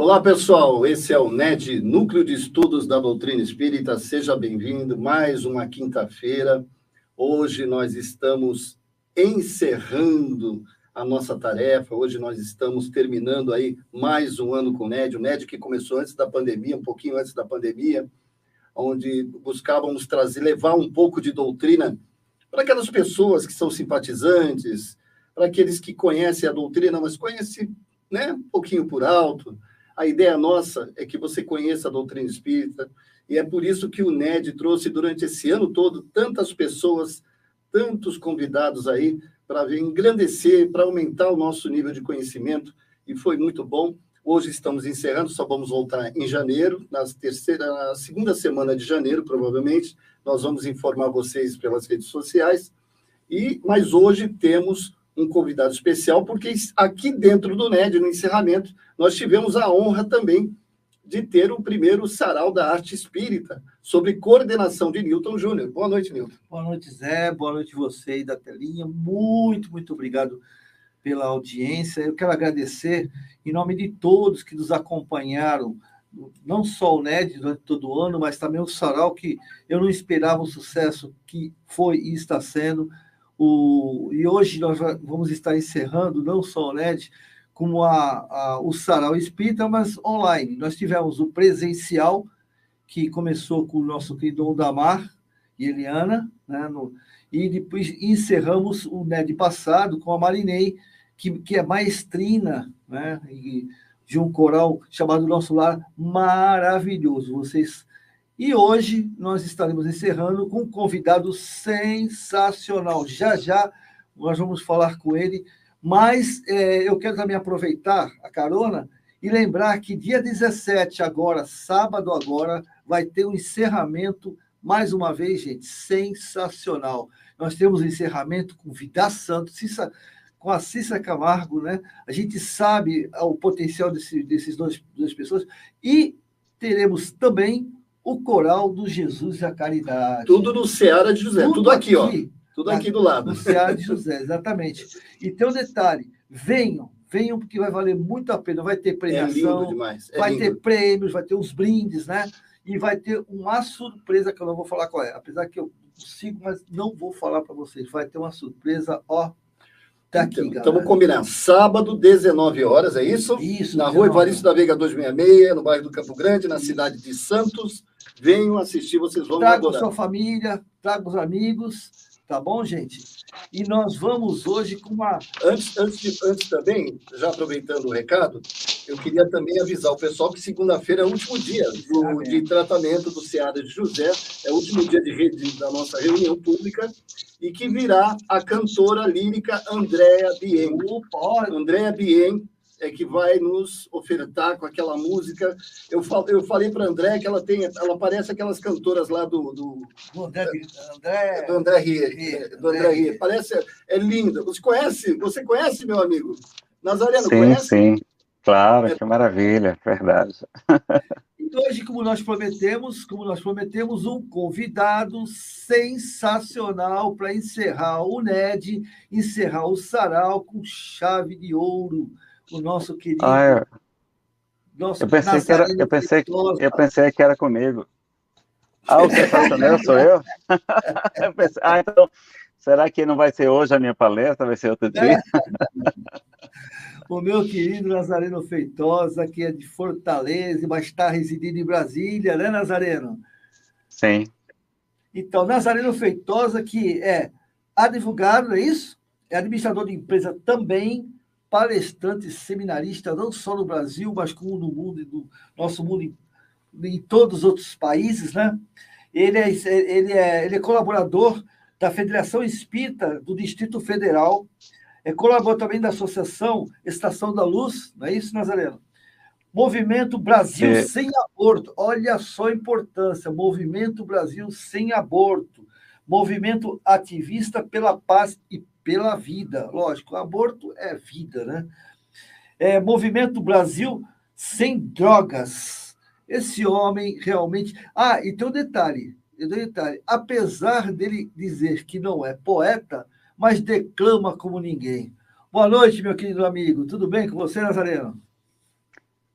Olá, pessoal. Esse é o NED, Núcleo de Estudos da Doutrina Espírita. Seja bem-vindo. Mais uma quinta-feira. Hoje nós estamos encerrando a nossa tarefa. Hoje nós estamos terminando aí mais um ano com o NED. O NED que começou antes da pandemia, um pouquinho antes da pandemia, onde buscávamos levar um pouco de doutrina para aquelas pessoas que são simpatizantes, para aqueles que conhecem a doutrina, mas conhecem, né, um pouquinho por alto. A ideia nossa é que você conheça a doutrina espírita, e é por isso que o NED trouxe durante esse ano todo tantas pessoas, tantos convidados aí, para engrandecer, para aumentar o nosso nível de conhecimento, e foi muito bom. Hoje estamos encerrando, só vamos voltar em janeiro, na segunda semana de janeiro, provavelmente. Nós vamos informar vocês pelas redes sociais, mas hoje temos um convidado especial, porque aqui dentro do NED, no encerramento, nós tivemos a honra também de ter o primeiro sarau da arte espírita, sobre coordenação de Newton Júnior. Boa noite, Newton. Boa noite, Zé. Boa noite você aí da telinha. Muito, muito obrigado pela audiência. Eu quero agradecer em nome de todos que nos acompanharam, não só o NED durante todo o ano, mas também o sarau, que eu não esperava o sucesso que foi e está sendo. E hoje nós vamos estar encerrando não só o NED, como o sarau espírita, mas online. Nós tivemos o presencial, que começou com o nosso querido Ondamar e Eliana, né, e depois encerramos o NED passado com a Marinei, que é maestrina, né, de um coral chamado Nosso Lar, maravilhoso. E hoje nós estaremos encerrando com um convidado sensacional. Já já nós vamos falar com ele, mas eu quero também aproveitar a carona e lembrar que dia 17 agora, sábado agora, vai ter um encerramento, mais uma vez, gente, sensacional. Nós temos um encerramento com Vida Santo, com a Cícera Camargo, né? A gente sabe o potencial desses duas pessoas, e teremos também o Coral do Jesus e a Caridade. Tudo no Seara de José, tudo aqui, ó. Tudo aqui do lado. No Seara de José, exatamente. E tem um detalhe, venham, porque vai valer muito a pena. Vai ter premiação, lindo demais. Vai ter prêmios, vai ter os brindes, né? E vai ter uma surpresa que eu não vou falar qual é. Apesar que eu consigo, mas não vou falar para vocês. Vai ter uma surpresa, ó. Tá aqui, então, galera. Estamos combinando. Sábado, 19 horas, é isso? Isso. Na rua Evaristo da Veiga 266, no bairro do Campo Grande, na cidade de Santos. Venham assistir, vocês vão adorar. Traga sua família, traga os amigos, tá bom, gente? E nós vamos hoje com uma... Antes também, já aproveitando o recado, eu queria também avisar o pessoal que segunda-feira é o último dia de tratamento do Seara de José, é o último dia de rede da nossa reunião pública, e que virá a cantora lírica Andréa Bien. Andréa Bien é que vai nos ofertar com aquela música. Eu falei para a André que ela parece aquelas cantoras lá do André Rieu. Parece, é linda. Você conhece, meu amigo? Nazareno, sim, conhece? Sim, claro, que maravilha, verdade. E hoje, como nós prometemos um convidado sensacional para encerrar o NED, encerrar o sarau com chave de ouro. O nosso querido... eu pensei que era comigo. O sensacional sou eu? Eu pensei, então, será que não vai ser hoje a minha palestra? Vai ser outro dia? O meu querido Nazareno Feitosa, que é de Fortaleza, mas está residindo em Brasília, né, Nazareno? Sim. Então, Nazareno Feitosa, que é advogado, é isso? É administrador de empresa também, palestrante, seminarista, não só no Brasil, mas como no mundo, no nosso mundo, em todos os outros países, né? Ele é colaborador da Federação Espírita do Distrito Federal, é colaborador também da Associação Estação da Luz, não é isso, Nazareno? Movimento Brasil Sem Aborto, olha só a importância, Movimento Brasil Sem Aborto, movimento ativista pela paz e pela vida, lógico, aborto é vida, né? Movimento Brasil Sem Drogas. Esse homem realmente... e tem um detalhe, apesar dele dizer que não é poeta, mas declama como ninguém. Boa noite, meu querido amigo. Tudo bem com você, Nazareno?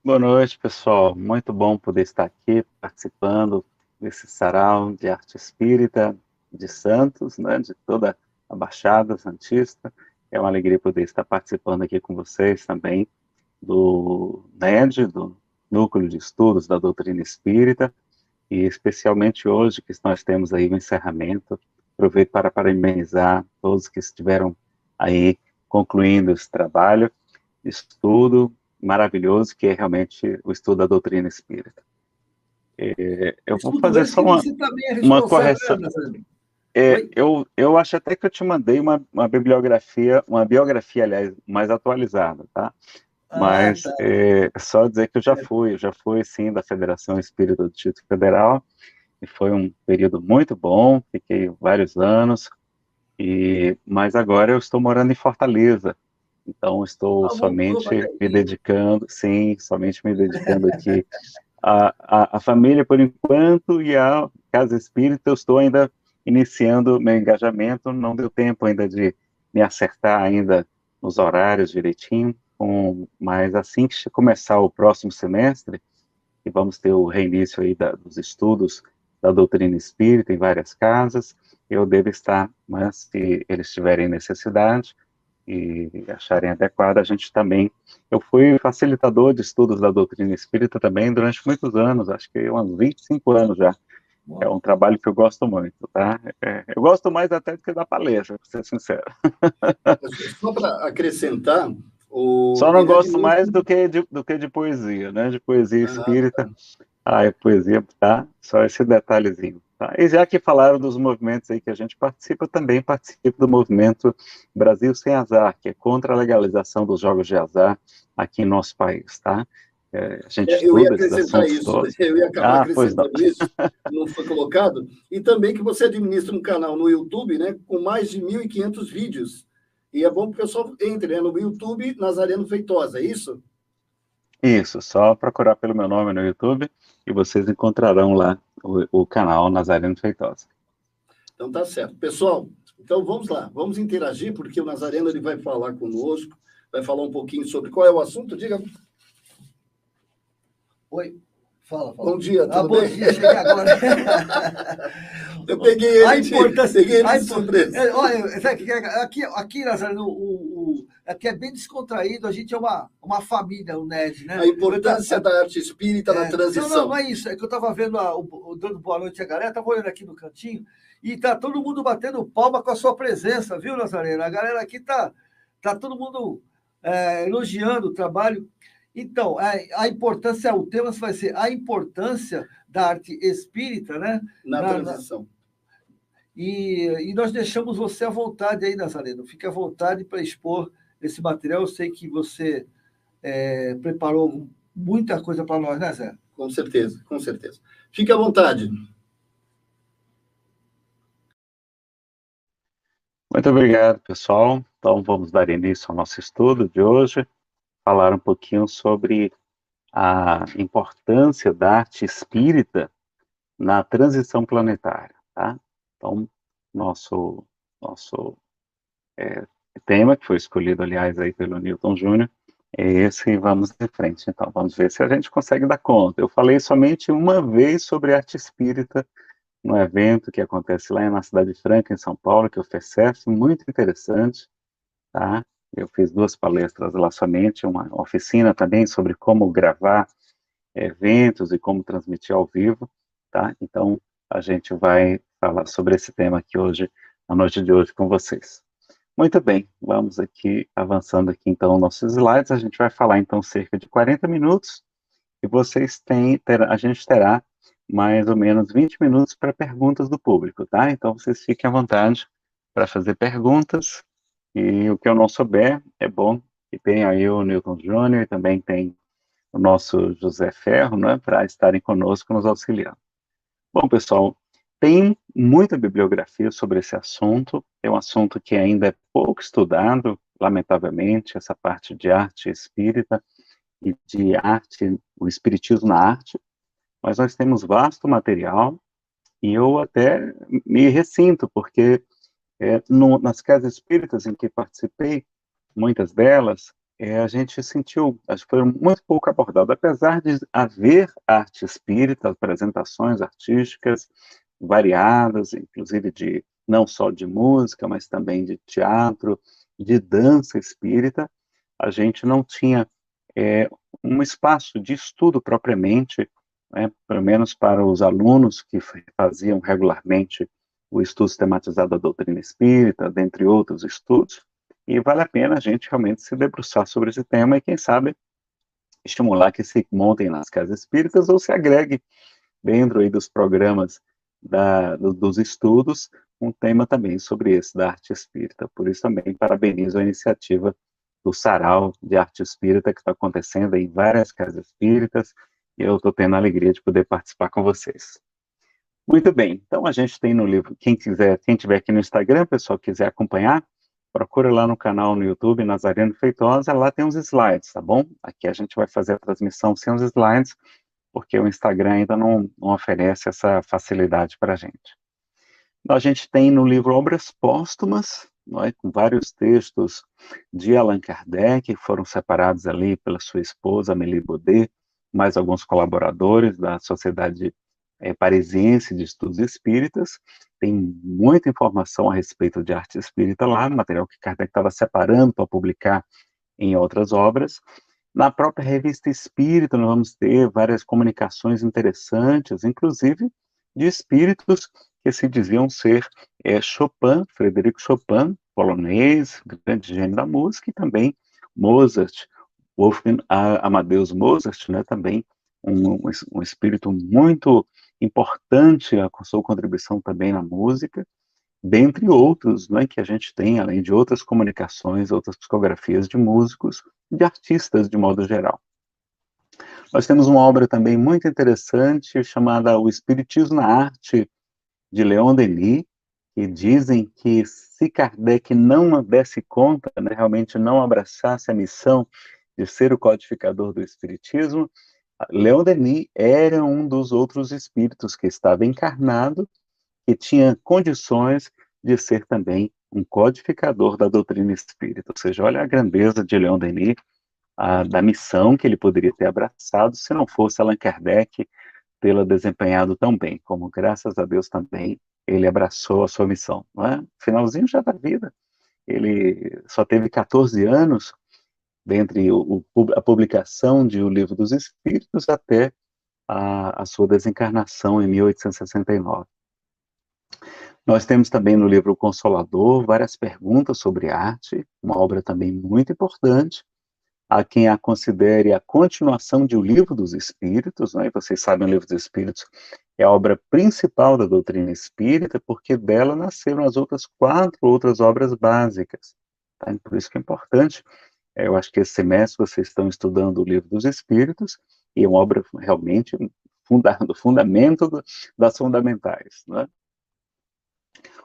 Boa noite, pessoal. Muito bom poder estar aqui participando desse sarau de arte espírita de Santos, né, de toda a Baixada Santista. É uma alegria poder estar participando aqui com vocês também do NED, do Núcleo de Estudos da Doutrina Espírita, e especialmente hoje que nós temos aí o encerramento. Aproveito para parabenizar todos que estiveram aí concluindo esse trabalho, estudo maravilhoso que é realmente o estudo da doutrina espírita. Eu vou Estudo fazer esse só que você também é uma responsável, correção. né, Nazareno? Eu acho até que eu te mandei uma biografia, aliás, mais atualizada, tá? Ah, Mas tá. só dizer que eu já fui, sim, da Federação Espírita do Distrito Federal, e foi um período muito bom, fiquei vários anos, mas agora eu estou morando em Fortaleza, então estou Ah, voltou para somente me Telinha. dedicando, sim, somente me dedicando aqui à família por enquanto, e à Casa Espírita eu estou ainda iniciando meu engajamento, não deu tempo ainda de me acertar ainda nos horários direitinho, mas assim que começar o próximo semestre, e vamos ter o reinício aí dos estudos da doutrina espírita em várias casas, eu devo estar, mas se eles tiverem necessidade e acharem adequado, a gente também... Eu fui facilitador de estudos da doutrina espírita também durante muitos anos, acho que uns 25 anos já. É um trabalho que eu gosto muito, tá? Eu gosto mais até do que da palestra, para ser sincero. Só para acrescentar, Só não ele gosto mais administra. do que de poesia, né? De poesia Ah, espírita. É poesia, tá? Só esse detalhezinho. Tá? E já que falaram dos movimentos aí que a gente participa, eu também participo do movimento Brasil Sem Azar, que é contra a legalização dos jogos de azar aqui em nosso país, tá? A gente eu ia estuda esses acrescentar assuntos isso, todos. eu ia acabar Pois não. acrescentando isso, não foi colocado, e também que você administra um canal no YouTube, né, com mais de 1.500 vídeos, e é bom que o pessoal entre, né, no YouTube Nazareno Feitosa, é isso? Isso, só procurar pelo meu nome no YouTube e vocês encontrarão lá o canal Nazareno Feitosa. Então tá certo. Pessoal, então vamos lá, vamos interagir, porque o Nazareno ele vai falar conosco, vai falar um pouquinho sobre qual é o assunto, diga. Oi, fala. Bom dia, tudo bom bem? dia, cheguei agora. Eu peguei A ele importância. de surpresa. Olha, sabe aqui, Nazareno, aqui é bem descontraído, a gente é uma família, o NED, né? A importância da arte espírita na transição. Não é isso, é que eu estava vendo, dando boa noite à galera, estava olhando aqui no cantinho, e tá todo mundo batendo palma com a sua presença, viu, Nazareno? A galera aqui tá todo mundo elogiando o trabalho. Então, a importância, o tema vai ser a importância da arte espírita, né? Na transição. E nós deixamos você à vontade aí, Nazareno. Fique à vontade para expor esse material. Eu sei que você preparou muita coisa para nós, né, Zé? Com certeza, com certeza. Fique à vontade. Muito obrigado, pessoal. Então, vamos dar início ao nosso estudo de hoje, falar um pouquinho sobre a importância da arte espírita na transição planetária, tá? Então, nosso tema, que foi escolhido, aliás, aí pelo Newton Júnior, é esse, e vamos em frente. Então, vamos ver se a gente consegue dar conta. Eu falei somente uma vez sobre arte espírita num evento que acontece lá na Cidade Franca, em São Paulo, que é o FECEF, muito interessante, tá? Eu fiz 2 palestras lá somente, uma oficina também sobre como gravar eventos e como transmitir ao vivo, tá? Então, a gente vai falar sobre esse tema aqui hoje, na noite de hoje, com vocês. Muito bem, vamos aqui, avançando aqui, então, nossos slides, a gente vai falar, então, cerca de 40 minutos, e a gente terá mais ou menos 20 minutos para perguntas do público, tá? Então, vocês fiquem à vontade para fazer perguntas, e o que eu não souber, é bom que tenha aí o Newton Júnior, e também tem o nosso José Ferro, né, para estarem conosco, nos auxiliando. Bom, pessoal, tem muita bibliografia sobre esse assunto, é um assunto que ainda é pouco estudado, lamentavelmente, essa parte de arte espírita e de arte, o espiritismo na arte, mas nós temos vasto material e eu até me ressinto, porque nas casas espíritas em que participei, muitas delas, a gente sentiu, acho que foi muito pouco abordado, apesar de haver arte espírita, apresentações artísticas variadas, inclusive de não só de música, mas também de teatro, de dança espírita, a gente não tinha um espaço de estudo propriamente, né, pelo menos para os alunos que faziam regularmente o estudo sistematizado da doutrina espírita, dentre outros estudos, e vale a pena a gente realmente se debruçar sobre esse tema e, quem sabe, estimular que se montem nas casas espíritas ou se agregue dentro aí dos programas dos estudos um tema também sobre esse, da arte espírita. Por isso também parabenizo a iniciativa do Sarau de Arte Espírita que está acontecendo em várias casas espíritas e eu estou tendo a alegria de poder participar com vocês. Muito bem, então a gente tem no livro, quem tiver aqui no Instagram, pessoal, quiser acompanhar, procura lá no canal no YouTube, Nazareno Feitosa, lá tem uns slides, tá bom? Aqui a gente vai fazer a transmissão sem os slides, porque o Instagram ainda não oferece essa facilidade para a gente. A gente tem no livro Obras Póstumas, com vários textos de Allan Kardec, que foram separados ali pela sua esposa, Amélie Baudet, mais alguns colaboradores da Sociedade Parisiense de Estudos Espíritas. Tem muita informação a respeito de arte espírita lá, material que Kardec estava separando para publicar em outras obras. Na própria Revista Espírita, nós vamos ter várias comunicações interessantes, inclusive de espíritos que se diziam ser Chopin, Frederico Chopin, polonês, grande gênio da música, e também Mozart, Wolfgang Amadeus Mozart, né, também um espírito muito importante, com sua contribuição também na música, dentre outros, né, que a gente tem, além de outras comunicações, outras psicografias de músicos, de artistas de modo geral. Nós temos uma obra também muito interessante chamada O Espiritismo na Arte, de Leon Denis, que dizem que se Kardec não desse conta, né, realmente não abraçasse a missão de ser o codificador do Espiritismo, Leon Denis era um dos outros espíritos que estava encarnado e tinha condições de ser também um codificador da doutrina espírita. Ou seja, olha a grandeza de Leon Denis, da missão que ele poderia ter abraçado se não fosse Allan Kardec tê-la desempenhado tão bem, como graças a Deus também ele abraçou a sua missão. Não é? Finalzinho já da vida, ele só teve 14 anos, dentre a publicação de O Livro dos Espíritos até a sua desencarnação em 1869. Nós temos também no livro O Consolador várias perguntas sobre arte, uma obra também muito importante, há quem a considere a continuação de O Livro dos Espíritos, né? E vocês sabem, O Livro dos Espíritos é a obra principal da doutrina espírita, porque dela nasceram as outras 4 outras obras básicas. Tá? Por isso que é importante, eu acho que esse semestre vocês estão estudando O Livro dos Espíritos, e é uma obra realmente do fundamento das fundamentais, né?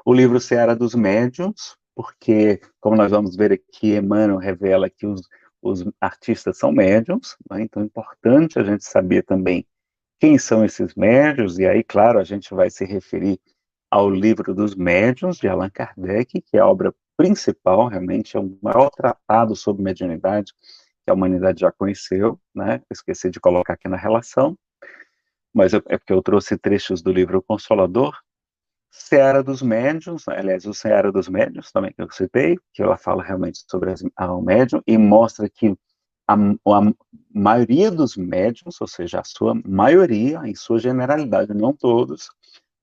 O livro Seara dos Médiuns, porque, como nós vamos ver aqui, Emmanuel revela que os artistas são médiuns, né? Então é importante a gente saber também quem são esses médiuns, e aí, claro, a gente vai se referir ao Livro dos Médiuns, de Allan Kardec, que é a obra principal, realmente é o maior tratado sobre mediunidade que a humanidade já conheceu, né? Esqueci de colocar aqui na relação, mas é porque eu trouxe trechos do livro O Consolador. Seara dos Médiuns, aliás, o Seara dos Médiuns também que eu citei, que ela fala realmente sobre o médium e mostra que a maioria dos médiuns, ou seja, a sua maioria, em sua generalidade, não todos,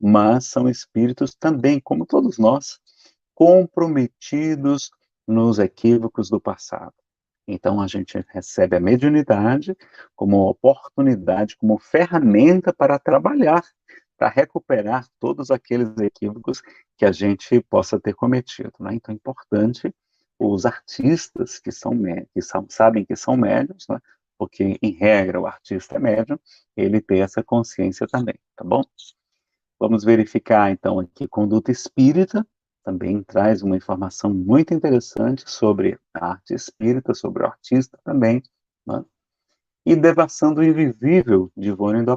mas são espíritos também, como todos nós, comprometidos nos equívocos do passado. Então, a gente recebe a mediunidade como oportunidade, como ferramenta para trabalhar, para recuperar todos aqueles equívocos que a gente possa ter cometido, né? Então, é importante os artistas que sabem que são médiuns, né? Porque, em regra, o artista é médium, ele tem essa consciência também, tá bom? Vamos verificar, então, aqui, Conduta Espírita, também traz uma informação muito interessante sobre a arte espírita, sobre o artista também, né? E Devassando o Invisível, de Ivone do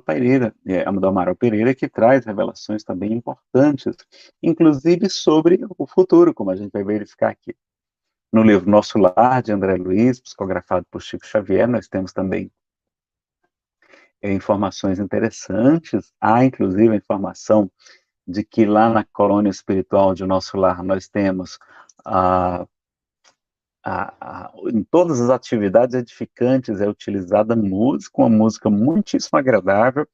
Amaral Pereira, que traz revelações também importantes, inclusive sobre o futuro, como a gente vai verificar aqui. No livro Nosso Lar, de André Luiz, psicografado por Chico Xavier, nós temos também informações interessantes. Há, inclusive, a informação de que lá na colônia espiritual de Nosso Lar nós temos em todas as atividades edificantes é utilizada música, uma música muitíssimo agradável,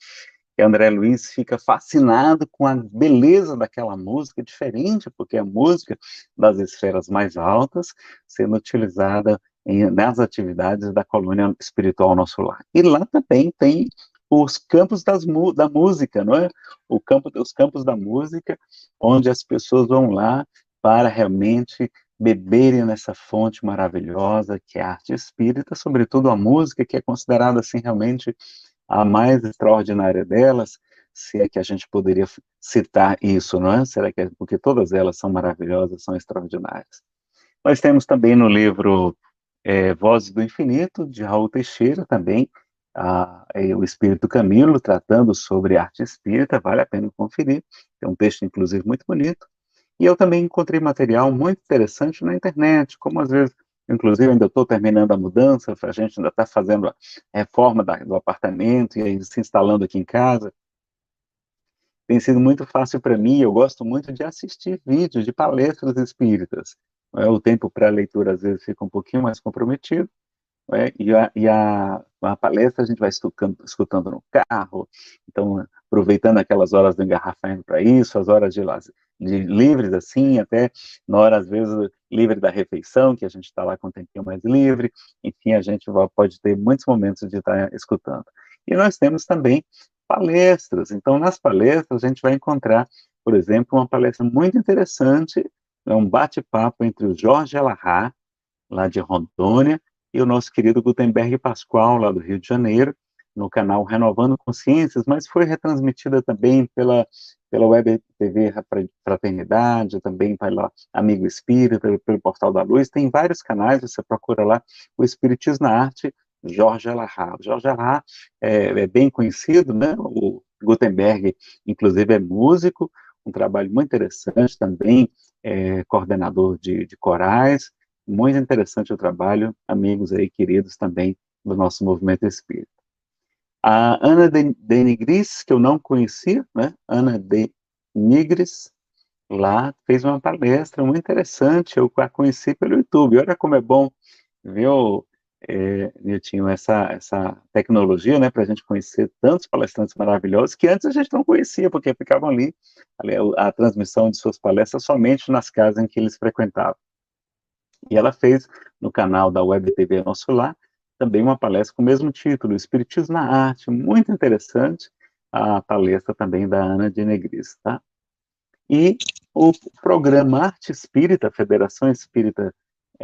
e André Luiz fica fascinado com a beleza daquela música, diferente, porque é a música das esferas mais altas, sendo utilizada nas atividades da colônia espiritual Nosso Lar. E lá também tem os campos da música, não é? Os campos da música, onde as pessoas vão lá para realmente beberem nessa fonte maravilhosa que é a arte espírita, sobretudo a música, que é considerada assim realmente a mais extraordinária delas, se é que a gente poderia citar isso, não é? Será que porque todas elas são maravilhosas, são extraordinárias. Nós temos também no livro Vozes do Infinito, de Raul Teixeira, também, o Espírito Camilo, tratando sobre arte espírita, vale a pena conferir, tem um texto, inclusive, muito bonito. E eu também encontrei material muito interessante na internet, como às vezes, inclusive, ainda estou terminando a mudança, a gente ainda está fazendo a reforma do apartamento e aí se instalando aqui em casa. Tem sido muito fácil para mim, eu gosto muito de assistir vídeos de palestras espíritas. O tempo para a leitura às vezes fica um pouquinho mais comprometido, a palestra a gente vai escutando no carro, então aproveitando aquelas horas do engarrafamento para isso, as horas de livres assim, até na hora às vezes livre da refeição, que a gente está lá com um tempinho mais livre, enfim, a gente pode ter muitos momentos de estar escutando. E nós temos também palestras, então nas palestras a gente vai encontrar, por exemplo, uma palestra muito interessante, um bate-papo entre o Jorge Alahá, lá de Rondônia, e o nosso querido Gutenberg Pascoal, lá do Rio de Janeiro, no canal Renovando Consciências, mas foi retransmitida também pela Web TV Fraternidade, também pela Amigo Espírita, pelo Portal da Luz, tem vários canais, você procura lá, o Espiritismo na Arte, Jorge Alahá. Jorge Alahá é bem conhecido, né? O Gutenberg, inclusive, é músico, um trabalho muito interessante também, coordenador de corais, muito interessante o trabalho, amigos aí, queridos também do nosso movimento espírita. A Ana de Nigris, que eu não conhecia, né? Ana de Nigris, lá fez uma palestra muito interessante, eu a conheci pelo YouTube. Olha como é bom, viu, Niltinho, essa tecnologia, né, para a gente conhecer tantos palestrantes maravilhosos que antes a gente não conhecia, porque ficavam ali a transmissão de suas palestras somente nas casas em que eles frequentavam. E ela fez no canal da Web TV Nosso Lar também uma palestra com o mesmo título, Espiritismo na Arte, muito interessante, a palestra também da Ana de Negris, tá? E o programa Arte Espírita, Federação Espírita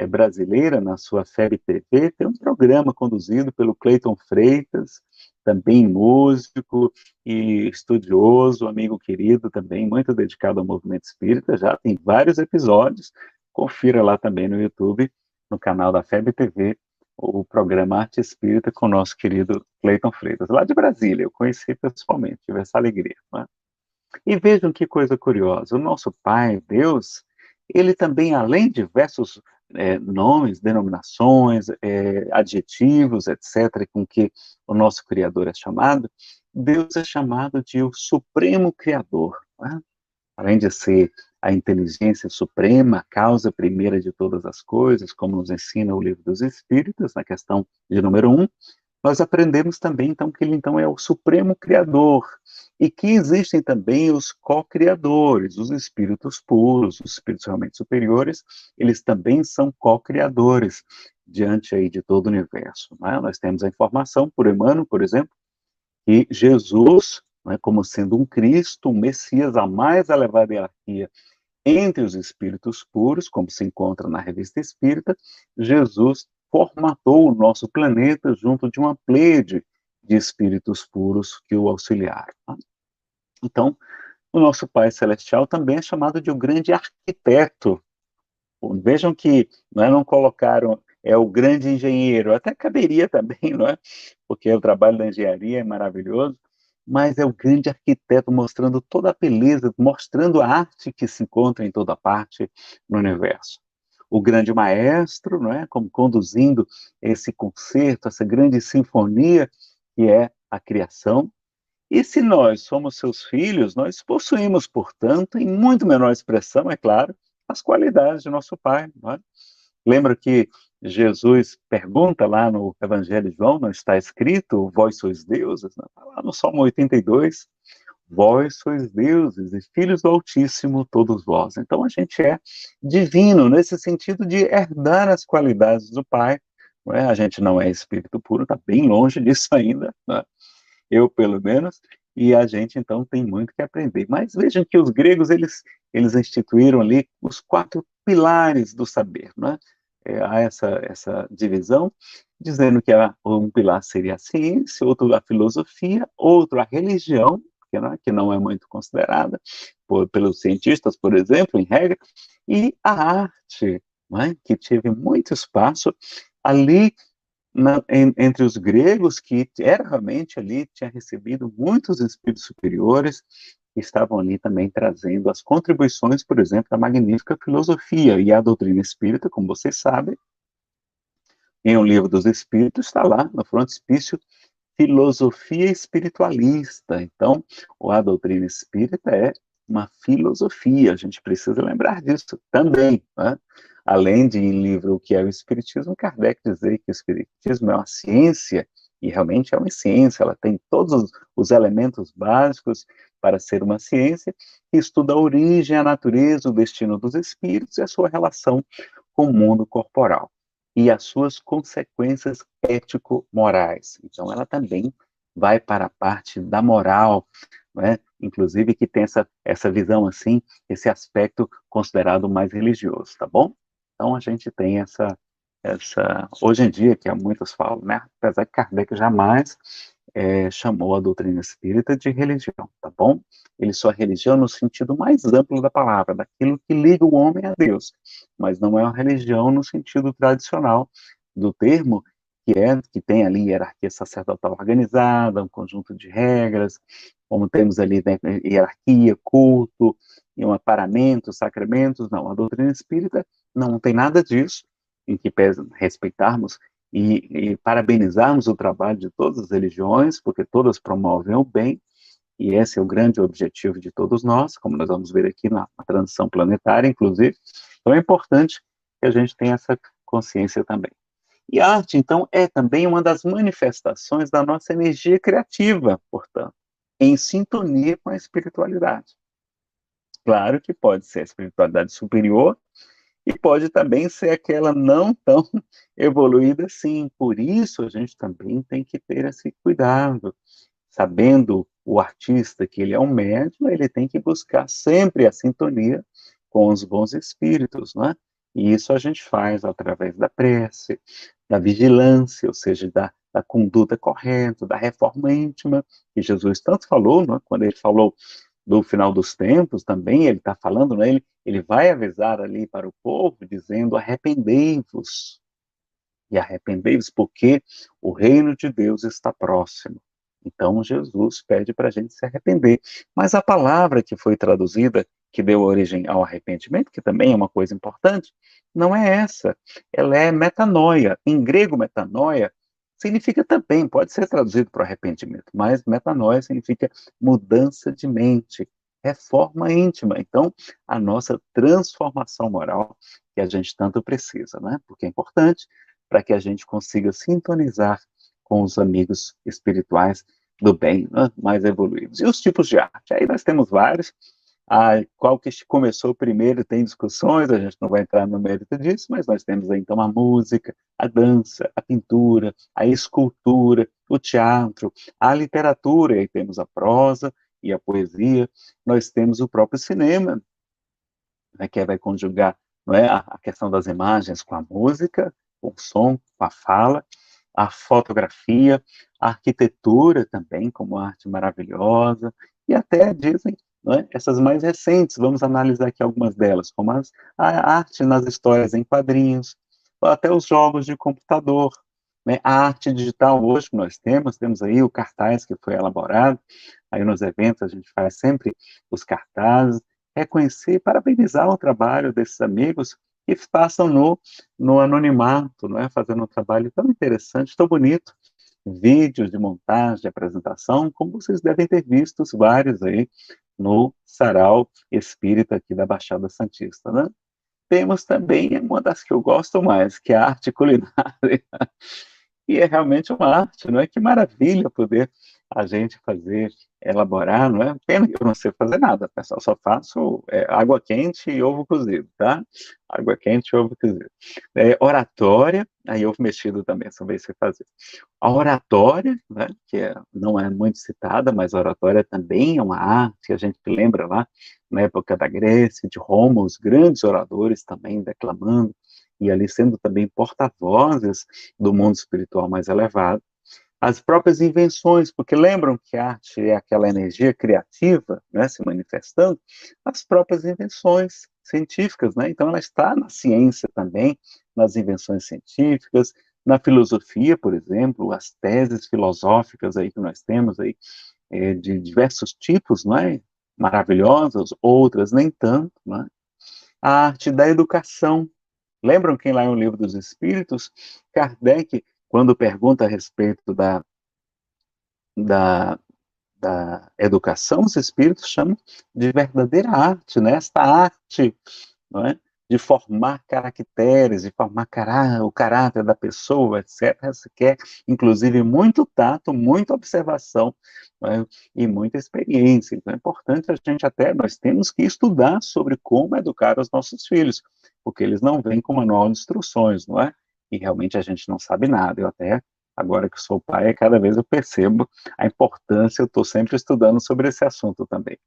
Brasileira, na sua FEB TV, tem um programa conduzido pelo Cleiton Freitas, também músico e estudioso, amigo querido também, muito dedicado ao movimento espírita, já tem vários episódios, confira lá também no YouTube, no canal da FEB TV, o programa Arte Espírita com o nosso querido Cleiton Freitas, lá de Brasília, eu conheci pessoalmente, tive essa alegria, né? E vejam que coisa curiosa, o nosso Pai, Deus, ele também, além de diversos nomes, denominações, adjetivos, etc., com que o nosso Criador é chamado, Deus é chamado de o Supremo Criador, né? Além de ser a inteligência suprema, a causa primeira de todas as coisas, como nos ensina o Livro dos Espíritos, na questão de número 1, nós aprendemos também, então, que ele então é o Supremo Criador, e que existem também os co-criadores, os espíritos puros, os espíritos realmente superiores, eles também são co-criadores diante aí de todo o universo, né? Nós temos a informação, por Emmanuel, por exemplo, que Jesus, né, como sendo um Cristo, um Messias, a mais elevada hierarquia entre os espíritos puros, como se encontra na Revista Espírita, Jesus formatou o nosso planeta junto de uma pleiade de espíritos puros que o auxiliaram. Então, o nosso Pai Celestial também é chamado de o grande arquiteto. Vejam que não colocaram o grande engenheiro, até caberia também, não é? Porque o trabalho da engenharia é maravilhoso, mas é o grande arquiteto mostrando toda a beleza, mostrando a arte que se encontra em toda parte no universo. o grande maestro, não é? Como conduzindo esse concerto, essa grande sinfonia que é a criação. E se nós somos seus filhos, nós possuímos, portanto, em muito menor expressão, é claro, as qualidades de nosso Pai. Não é? Lembra que Jesus pergunta lá no Evangelho de João, não está escrito, vós sois deuses? Não, está lá no Salmo 82, vós sois deuses e filhos do Altíssimo, todos vós. Então a gente é divino nesse sentido de herdar as qualidades do Pai. Não é? A gente não é espírito puro, está bem longe disso ainda, não é? Eu pelo menos, e a gente então tem muito que aprender. Mas vejam que os gregos, eles instituíram ali os 4 pilares do saber, não é? Há essa divisão, dizendo que um pilar seria a ciência, outro a filosofia, outro a religião, que não é muito considerada pelos cientistas, por exemplo, em regra, e a arte, não é? Que teve muito espaço ali entre os gregos, que era realmente ali, tinha recebido muitos espíritos superiores, que estavam ali também trazendo as contribuições, por exemplo, da magnífica filosofia e a doutrina espírita, como vocês sabem, em um livro dos espíritos, está lá no frontispício, filosofia espiritualista. Então, a doutrina espírita é uma filosofia, a gente precisa lembrar disso também, né? Além de em livro O que é o Espiritismo, Kardec dizer que o Espiritismo é uma ciência, e realmente é uma ciência, ela tem todos os elementos básicos para ser uma ciência, que estuda a origem, a natureza, o destino dos espíritos e a sua relação com o mundo corporal e as suas consequências ético-morais. Então, ela também vai para a parte da moral, né? Inclusive que tem essa visão assim, esse aspecto considerado mais religioso, tá bom? Então, a gente tem essa hoje em dia, que muitos falam, né? Apesar que Kardec jamais chamou a doutrina espírita de religião, tá bom? Ele só é religião no sentido mais amplo da palavra, daquilo que liga o homem a Deus, mas não é uma religião no sentido tradicional do termo, que tem ali hierarquia sacerdotal organizada, um conjunto de regras, como temos ali, né, hierarquia, culto, e um aparamento, sacramentos. Não, a doutrina espírita não tem nada disso, em que respeitarmos e parabenizarmos o trabalho de todas as religiões, porque todas promovem o bem, e esse é o grande objetivo de todos nós, como nós vamos ver aqui na transição planetária, inclusive. Então é importante que a gente tenha essa consciência também. E a arte, então, é também uma das manifestações da nossa energia criativa, portanto, em sintonia com a espiritualidade. Claro que pode ser a espiritualidade superior, e pode também ser aquela não tão evoluída assim. Por isso, a gente também tem que ter esse cuidado. Sabendo o artista que ele é um médium, ele tem que buscar sempre a sintonia com os bons espíritos, não é? E isso a gente faz através da prece, da vigilância, ou seja, da conduta correta, da reforma íntima, que Jesus tanto falou, não é? Quando ele falou do final dos tempos também, ele está falando, né? Ele vai avisar ali para o povo, dizendo, arrependei-vos, e arrependei-vos, porque o reino de Deus está próximo. Então, Jesus pede para a gente se arrepender. Mas a palavra que foi traduzida, que deu origem ao arrependimento, que também é uma coisa importante, não é essa. Ela é metanoia. Em grego, metanoia significa também, pode ser traduzido para arrependimento, mas metanoia significa mudança de mente, reforma íntima. Então, a nossa transformação moral que a gente tanto precisa, né? Porque é importante para que a gente consiga sintonizar com os amigos espirituais do bem, né, mais evoluídos. E os tipos de arte? Aí nós temos vários. Qual que começou primeiro tem discussões, a gente não vai entrar no mérito disso, mas nós temos aí, então, a música, a dança, a pintura, a escultura, o teatro, a literatura, e aí temos a prosa e a poesia, nós temos o próprio cinema, né, que vai conjugar, não é, a questão das imagens com a música, com o som, com a fala, a fotografia, a arquitetura também, como arte maravilhosa, e até dizem, não é, essas mais recentes, vamos analisar aqui algumas delas, como a arte nas histórias em quadrinhos, ou até os jogos de computador, né, a arte digital hoje que nós temos aí o cartaz que foi elaborado, aí nos eventos a gente faz sempre os cartazes, reconhecer e parabenizar o trabalho desses amigos que passam no anonimato, não é? Fazendo um trabalho tão interessante, tão bonito, vídeos de montagem, de apresentação, como vocês devem ter visto vários aí no Sarau Espírita aqui da Baixada Santista, né? Temos também uma das que eu gosto mais, que é a arte culinária. E é realmente uma arte, não é? Que maravilha poder a gente fazer, elaborar, não é? Pena que eu não sei fazer nada, pessoal, só faço água quente e ovo cozido, tá? Água quente e ovo cozido. Oratória, aí ovo mexido também, só sei fazer. A oratória, né, não é muito citada, mas a oratória também é uma arte, a gente lembra lá, na época da Grécia, de Roma, os grandes oradores também declamando, e ali sendo também porta-vozes do mundo espiritual mais elevado. As próprias invenções, porque lembram que a arte é aquela energia criativa, né, se manifestando, as próprias invenções científicas, né? Então ela está na ciência também, nas invenções científicas, na filosofia, por exemplo, as teses filosóficas aí que nós temos aí, de diversos tipos, não é? Maravilhosas, outras nem tanto, não é? A arte da educação. Lembram quem lá em O Livro dos Espíritos, Kardec, quando pergunta a respeito da, da educação, os espíritos chamam de verdadeira arte, né? Esta arte, não é? De formar caracteres, de formar o caráter da pessoa, etc. Você quer, inclusive, muito tato, muita observação, não é? E muita experiência. Então é importante nós temos que estudar sobre como educar os nossos filhos, porque eles não vêm com manual de instruções, não é? E realmente a gente não sabe nada. Eu até, agora que sou pai, cada vez eu percebo a importância, eu estou sempre estudando sobre esse assunto também.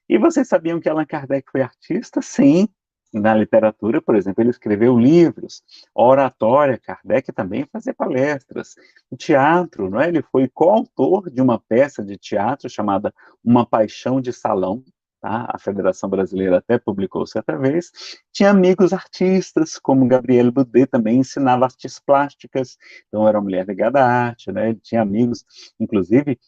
E vocês sabiam que Allan Kardec foi artista? Sim, na literatura, por exemplo, ele escreveu livros, oratória, Kardec também fazia palestras, teatro, não é? Ele foi coautor de uma peça de teatro chamada Uma Paixão de Salão, tá? A Federação Brasileira até publicou certa vez. Tinha amigos artistas, como Gabriel Boudet, também ensinava artes plásticas, então era uma mulher ligada à arte, né? Ele tinha amigos, inclusive,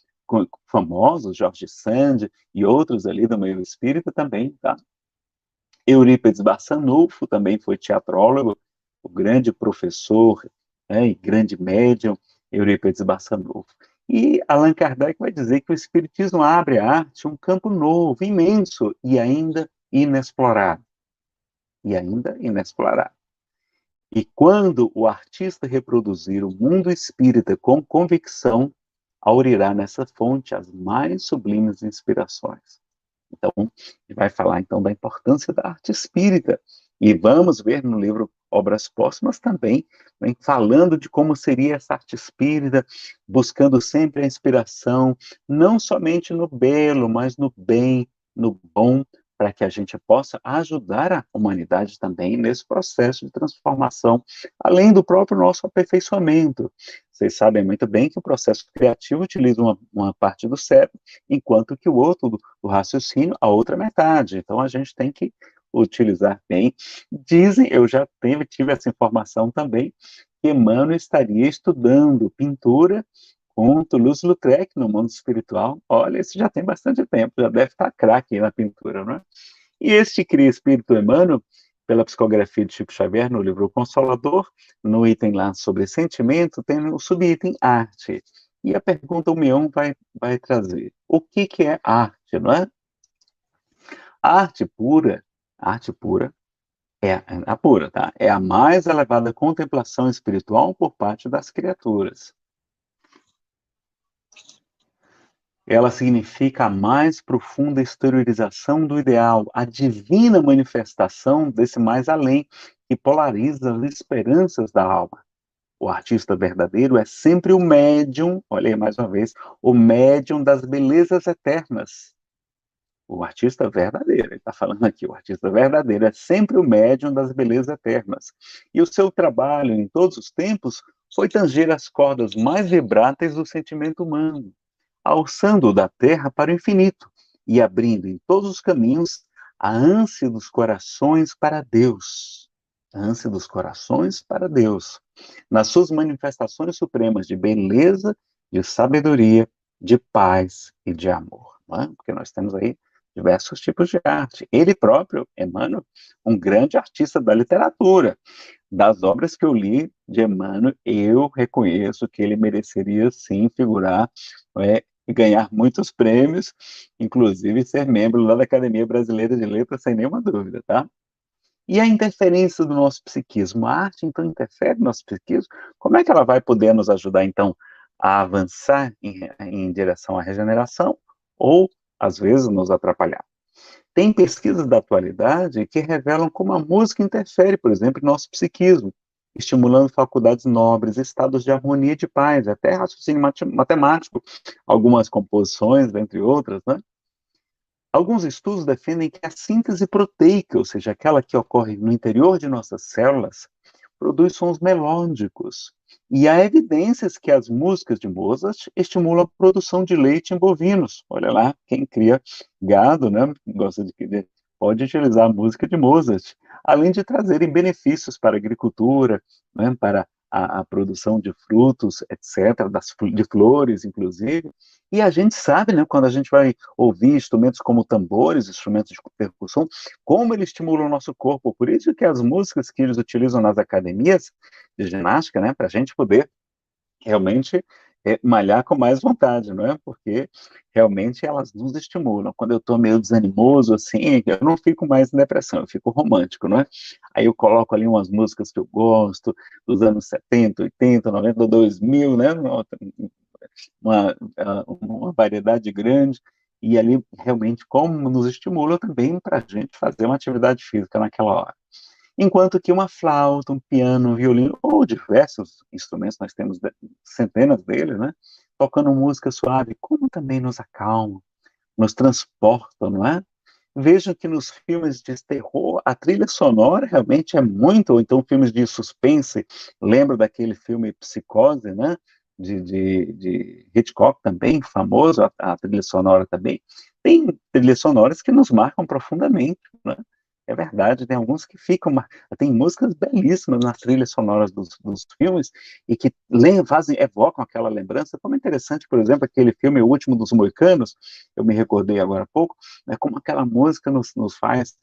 famosos, Jorge Sand e outros ali do meio espírita também, tá? Eurípides Barçanufo também foi teatrólogo, o grande professor, né, e grande médium, Eurípides Barçanufo. E Allan Kardec vai dizer que o espiritismo abre à arte um campo novo, imenso e ainda inexplorado. E ainda inexplorado. E quando o artista reproduzir o mundo espírita com convicção, aurirá nessa fonte as mais sublimes inspirações. Então, ele vai falar então da importância da arte espírita. E vamos ver no livro Obras Póstumas também, né, falando de como seria essa arte espírita, buscando sempre a inspiração, não somente no belo, mas no bem, no bom, para que a gente possa ajudar a humanidade também nesse processo de transformação, além do próprio nosso aperfeiçoamento. Vocês sabem muito bem que o processo criativo utiliza uma parte do cérebro, enquanto que o outro, o raciocínio, a outra metade. Então, a gente tem que utilizar bem. Dizem, eu já tive essa informação também, que Emmanuel estaria estudando pintura com Toulouse-Lautrec no mundo espiritual. Olha, isso já tem bastante tempo, já deve estar craque na pintura, não é? E este cria espírito Emmanuel, pela psicografia de Chico Xavier, no livro O Consolador, no item lá sobre sentimento, tem o subitem arte. E a pergunta o Mion vai trazer. O que é arte, não é? A arte pura é a pura, tá? É a mais elevada contemplação espiritual por parte das criaturas. Ela significa a mais profunda exteriorização do ideal, a divina manifestação desse mais além, que polariza as esperanças da alma. O artista verdadeiro é sempre o médium, olha aí mais uma vez, o médium das belezas eternas. O artista verdadeiro, ele está falando aqui, o artista verdadeiro é sempre o médium das belezas eternas. E o seu trabalho, em todos os tempos, foi tanger as cordas mais vibráteis do sentimento humano, alçando-o da terra para o infinito e abrindo em todos os caminhos a ânsia dos corações para Deus. A ânsia dos corações para Deus. Nas suas manifestações supremas de beleza, de sabedoria, de paz e de amor. Não é? Porque nós temos aí diversos tipos de arte. Ele próprio, Emmanuel, um grande artista da literatura. Das obras que eu li de Emmanuel, eu reconheço que ele mereceria, sim, figurar e ganhar muitos prêmios, inclusive ser membro lá da Academia Brasileira de Letras, sem nenhuma dúvida, tá? E a interferência do nosso psiquismo? A arte, então, interfere no nosso psiquismo? Como é que ela vai poder nos ajudar, então, a avançar em direção à regeneração ou, às vezes, nos atrapalhar? Tem pesquisas da atualidade que revelam como a música interfere, por exemplo, no nosso psiquismo, estimulando faculdades nobres, estados de harmonia e de paz, até raciocínio matemático, algumas composições, entre outras, né? Alguns estudos defendem que a síntese proteica, ou seja, aquela que ocorre no interior de nossas células, produz sons melódicos. E há evidências que as músicas de Mozart estimulam a produção de leite em bovinos. Olha lá, quem cria gado, né, pode utilizar a música de Mozart, além de trazerem benefícios para a agricultura, né, para a produção de frutos, etc., de flores, inclusive. E a gente sabe, né, quando a gente vai ouvir instrumentos como tambores, instrumentos de percussão, como ele estimula o nosso corpo. Por isso que as músicas que eles utilizam nas academias de ginástica, né, para a gente poder realmente malhar com mais vontade, não é? Porque realmente elas nos estimulam. Quando eu estou meio desanimoso, assim, eu não fico mais em depressão, eu fico romântico, não é? Aí eu coloco ali umas músicas que eu gosto, dos anos 70, 80, 90, 2000, né? Uma variedade grande, e ali realmente como nos estimula também para a gente fazer uma atividade física naquela hora. Enquanto que uma flauta, um piano, um violino, ou diversos instrumentos, nós temos centenas deles, né? Tocando música suave, como também nos acalma, nos transporta, não é? Vejam que nos filmes de terror, a trilha sonora realmente é muito, ou então filmes de suspense, lembra daquele filme Psicose, né? De Hitchcock também, famoso, a trilha sonora também. Tem trilhas sonoras que nos marcam profundamente, né? É verdade, tem alguns que ficam, tem músicas belíssimas nas trilhas sonoras dos filmes e que evocam aquela lembrança, como é interessante, por exemplo, aquele filme O Último dos Moicanos, eu me recordei agora há pouco, né, como aquela música nos faz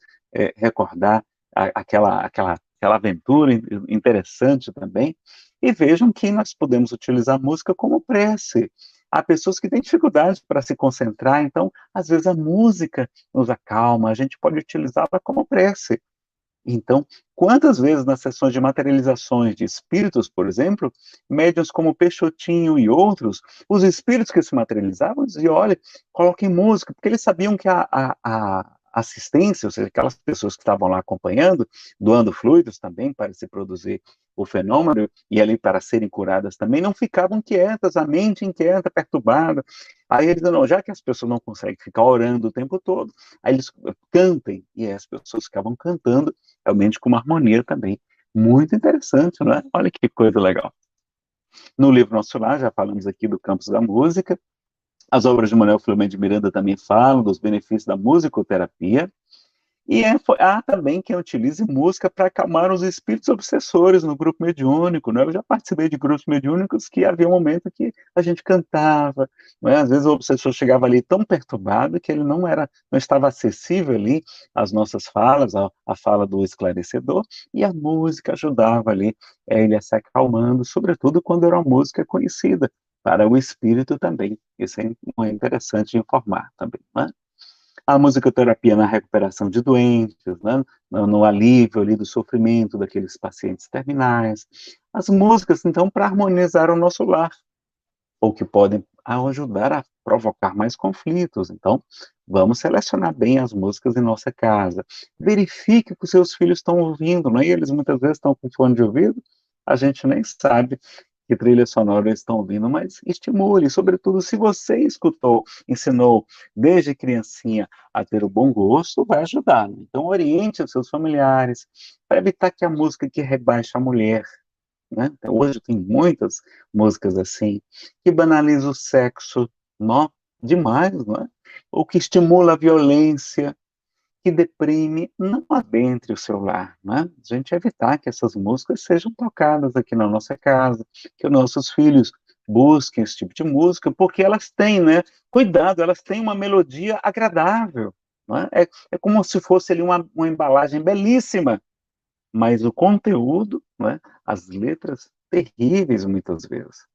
recordar aquela aventura interessante também, e vejam que nós podemos utilizar a música como prece. Há pessoas que têm dificuldade para se concentrar, então, às vezes a música nos acalma, a gente pode utilizá-la como prece. Então, quantas vezes nas sessões de materializações de espíritos, por exemplo, médiuns como Peixotinho e outros, os espíritos que se materializavam diziam, olha, coloquem música, porque eles sabiam que a assistência, ou seja, aquelas pessoas que estavam lá acompanhando, doando fluidos também para se produzir o fenômeno, e ali para serem curadas também, não ficavam quietas, a mente inquieta, perturbada. Aí eles não, já que as pessoas não conseguem ficar orando o tempo todo, aí eles cantem, e aí as pessoas ficavam cantando, realmente com uma harmonia também. Muito interessante, não é? Olha que coisa legal. No livro Nosso Lar, já falamos aqui do campus da música, as obras de Manuel Filomeno de Miranda também falam dos benefícios da musicoterapia, e há também quem utilize música para acalmar os espíritos obsessores no grupo mediúnico, né? Eu já participei de grupos mediúnicos que havia um momento que a gente cantava, né? Às vezes o obsessor chegava ali tão perturbado que ele não estava acessível ali às nossas falas, à fala do esclarecedor, e a música ajudava ali ele a se acalmando, sobretudo quando era uma música conhecida para o espírito também. Isso é interessante de informar também, né? A musicoterapia na recuperação de doentes, né? No alívio ali do sofrimento daqueles pacientes terminais. As músicas, então, para harmonizar o nosso lar, ou que podem ajudar a provocar mais conflitos. Então, vamos selecionar bem as músicas em nossa casa. Verifique o que os seus filhos estão ouvindo, não é? Eles muitas vezes estão com fone de ouvido, a gente nem sabe que trilha sonora eles estão ouvindo, mas estimule, sobretudo se você escutou, ensinou desde criancinha a ter o bom gosto, vai ajudar. Né? Então, oriente os seus familiares, para evitar que a música que rebaixa a mulher, né? Então, hoje tem muitas músicas assim, que banaliza o sexo, não, demais, não é? Ou que estimula a violência, que deprime, não adentre o seu lar, né? A gente evitar que essas músicas sejam tocadas aqui na nossa casa, que os nossos filhos busquem esse tipo de música, porque elas têm, né? Cuidado, elas têm uma melodia agradável. não é? É como se fosse ali uma embalagem belíssima, mas o conteúdo, não é? As letras terríveis muitas vezes.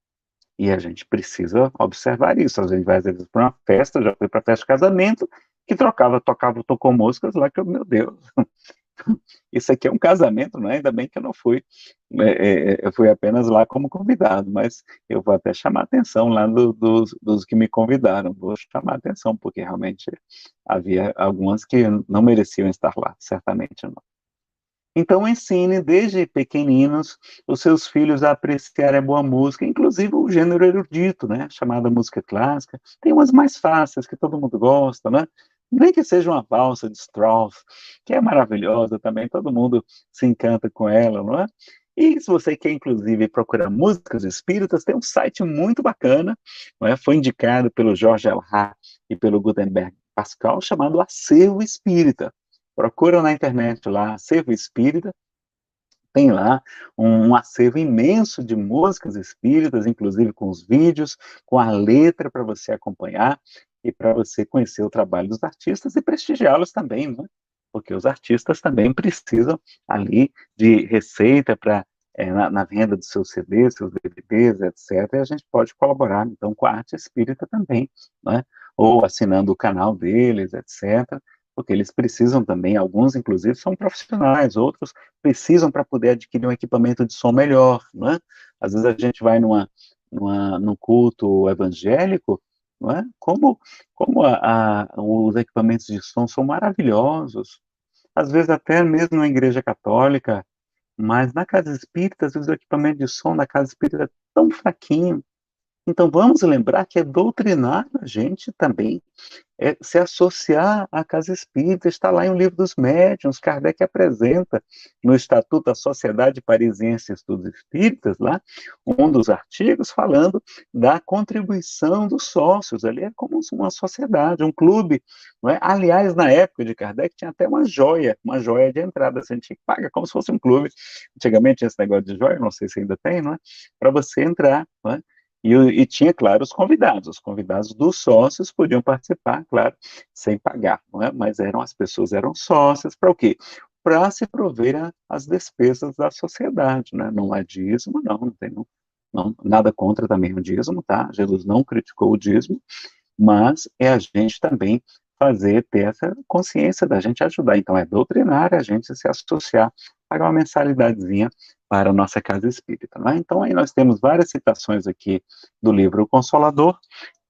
E a gente precisa observar isso. A gente vai, às vezes, para uma festa, já fui para festa de casamento, que tocou músicas lá que, meu Deus, isso aqui é um casamento, não é? Ainda bem que eu não fui. Eu fui apenas lá como convidado, mas eu vou até chamar a atenção lá dos que me convidaram. Vou chamar a atenção, porque realmente havia algumas que não mereciam estar lá, certamente não. Então, ensine desde pequeninos os seus filhos a apreciarem a boa música, inclusive o gênero erudito, né, chamada música clássica. Tem umas mais fáceis que todo mundo gosta, né? Nem que seja uma valsa de Strauss, que é maravilhosa também, todo mundo se encanta com ela, não é? E se você quer, inclusive, procurar músicas espíritas, tem um site muito bacana, não é? Foi indicado pelo Jorge Elhard e pelo Gutenberg Pascal, chamado Acervo Espírita. Procura na internet lá, Acervo Espírita, tem lá um acervo imenso de músicas espíritas, inclusive com os vídeos, com a letra para você acompanhar e para você conhecer o trabalho dos artistas e prestigiá-los também, né? Porque os artistas também precisam ali de receita para na venda dos seus CDs, seus DVDs, etc. E a gente pode colaborar, então, com a arte espírita também, né? Ou assinando o canal deles, etc., porque eles precisam também, alguns, inclusive, são profissionais, outros precisam para poder adquirir um equipamento de som melhor, não é? Às vezes a gente vai num culto evangélico, não é? Como os equipamentos de som são maravilhosos, às vezes até mesmo na igreja católica, mas na casa espírita, às vezes o equipamento de som da casa espírita é tão fraquinho. Então vamos lembrar que é doutrinar a gente também se associar à casa espírita, está lá em O Livro dos Médiuns, Kardec apresenta no Estatuto da Sociedade Parisiense de Estudos Espíritas, lá, um dos artigos falando da contribuição dos sócios, ali é como uma sociedade, um clube, não é? Aliás, na época de Kardec tinha até uma joia de entrada, assim, a gente paga como se fosse um clube, antigamente tinha esse negócio de joia, não sei se ainda tem, não é? Para você entrar, não é? E tinha, claro, os convidados dos sócios podiam participar, claro, sem pagar, não é? Mas as pessoas eram sócias para o quê? Para se prover às despesas da sociedade, né? Não há dízimo, não tem nada contra também o dízimo, tá? Jesus não criticou o dízimo, mas é a gente também ter essa consciência da gente ajudar. Então, é doutrinar a gente se associar, pagar uma mensalidadezinha para a nossa casa espírita. Né? Então, aí nós temos várias citações aqui do livro O Consolador.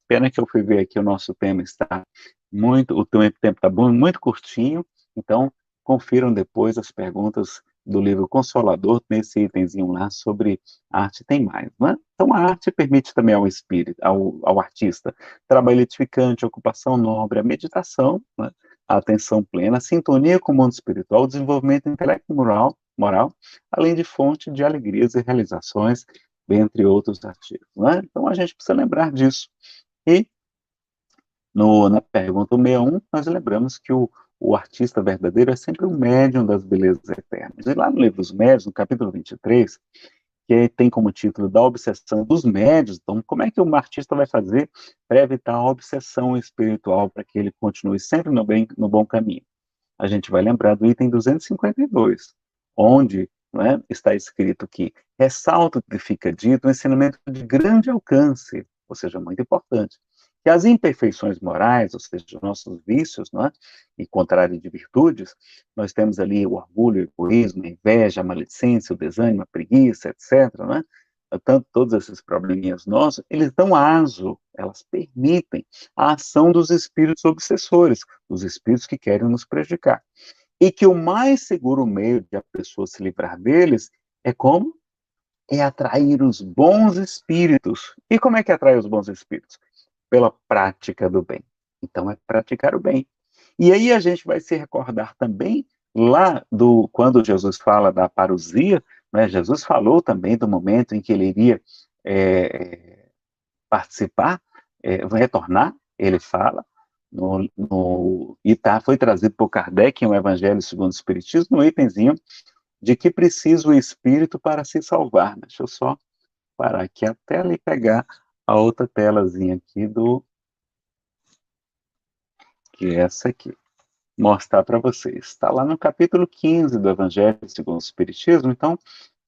Pena que eu fui ver aqui, o nosso tema está o tempo está muito curtinho, então confiram depois as perguntas do livro Consolador, nesse itemzinho lá sobre arte tem mais. Né? Então a arte permite também ao espírito, ao artista, trabalho edificante, ocupação nobre, a meditação, né? A atenção plena, a sintonia com o mundo espiritual, o desenvolvimento intelecto moral, além de fonte de alegrias e realizações, dentre outros artigos. Né? Então a gente precisa lembrar disso. E na pergunta 61, nós lembramos que o artista verdadeiro é sempre o médium das belezas eternas. E lá no livro dos Médiuns, no capítulo 23, que tem como título da obsessão dos médiuns, então como é que um artista vai fazer para evitar a obsessão espiritual, para que ele continue sempre no bom caminho? A gente vai lembrar do item 252, onde, não é, está escrito que ressalta o que fica dito, um ensinamento de grande alcance, ou seja, muito importante, que as imperfeições morais, ou seja, os nossos vícios, não é, e contrário de virtudes, nós temos ali o orgulho, o egoísmo, a inveja, a maledicência, o desânimo, a preguiça, etc., não é? Tanto todos esses probleminhas nossos, eles dão aso, elas permitem a ação dos espíritos obsessores, dos espíritos que querem nos prejudicar. E que o mais seguro meio de a pessoa se livrar deles é como? É atrair os bons espíritos. E como é que atrai os bons espíritos? Pela prática do bem. Então é praticar o bem. E aí a gente vai se recordar também lá quando Jesus fala da parousia, né? Jesus falou também do momento em que ele iria participar, retornar, ele fala, foi trazido por Kardec em um Evangelho segundo o Espiritismo, no itemzinho de que precisa o Espírito para se salvar. Deixa eu só parar aqui a tela e pegar a outra telazinha aqui que é essa aqui. mostrar para vocês. Está lá no capítulo 15 do Evangelho segundo o Espiritismo, então,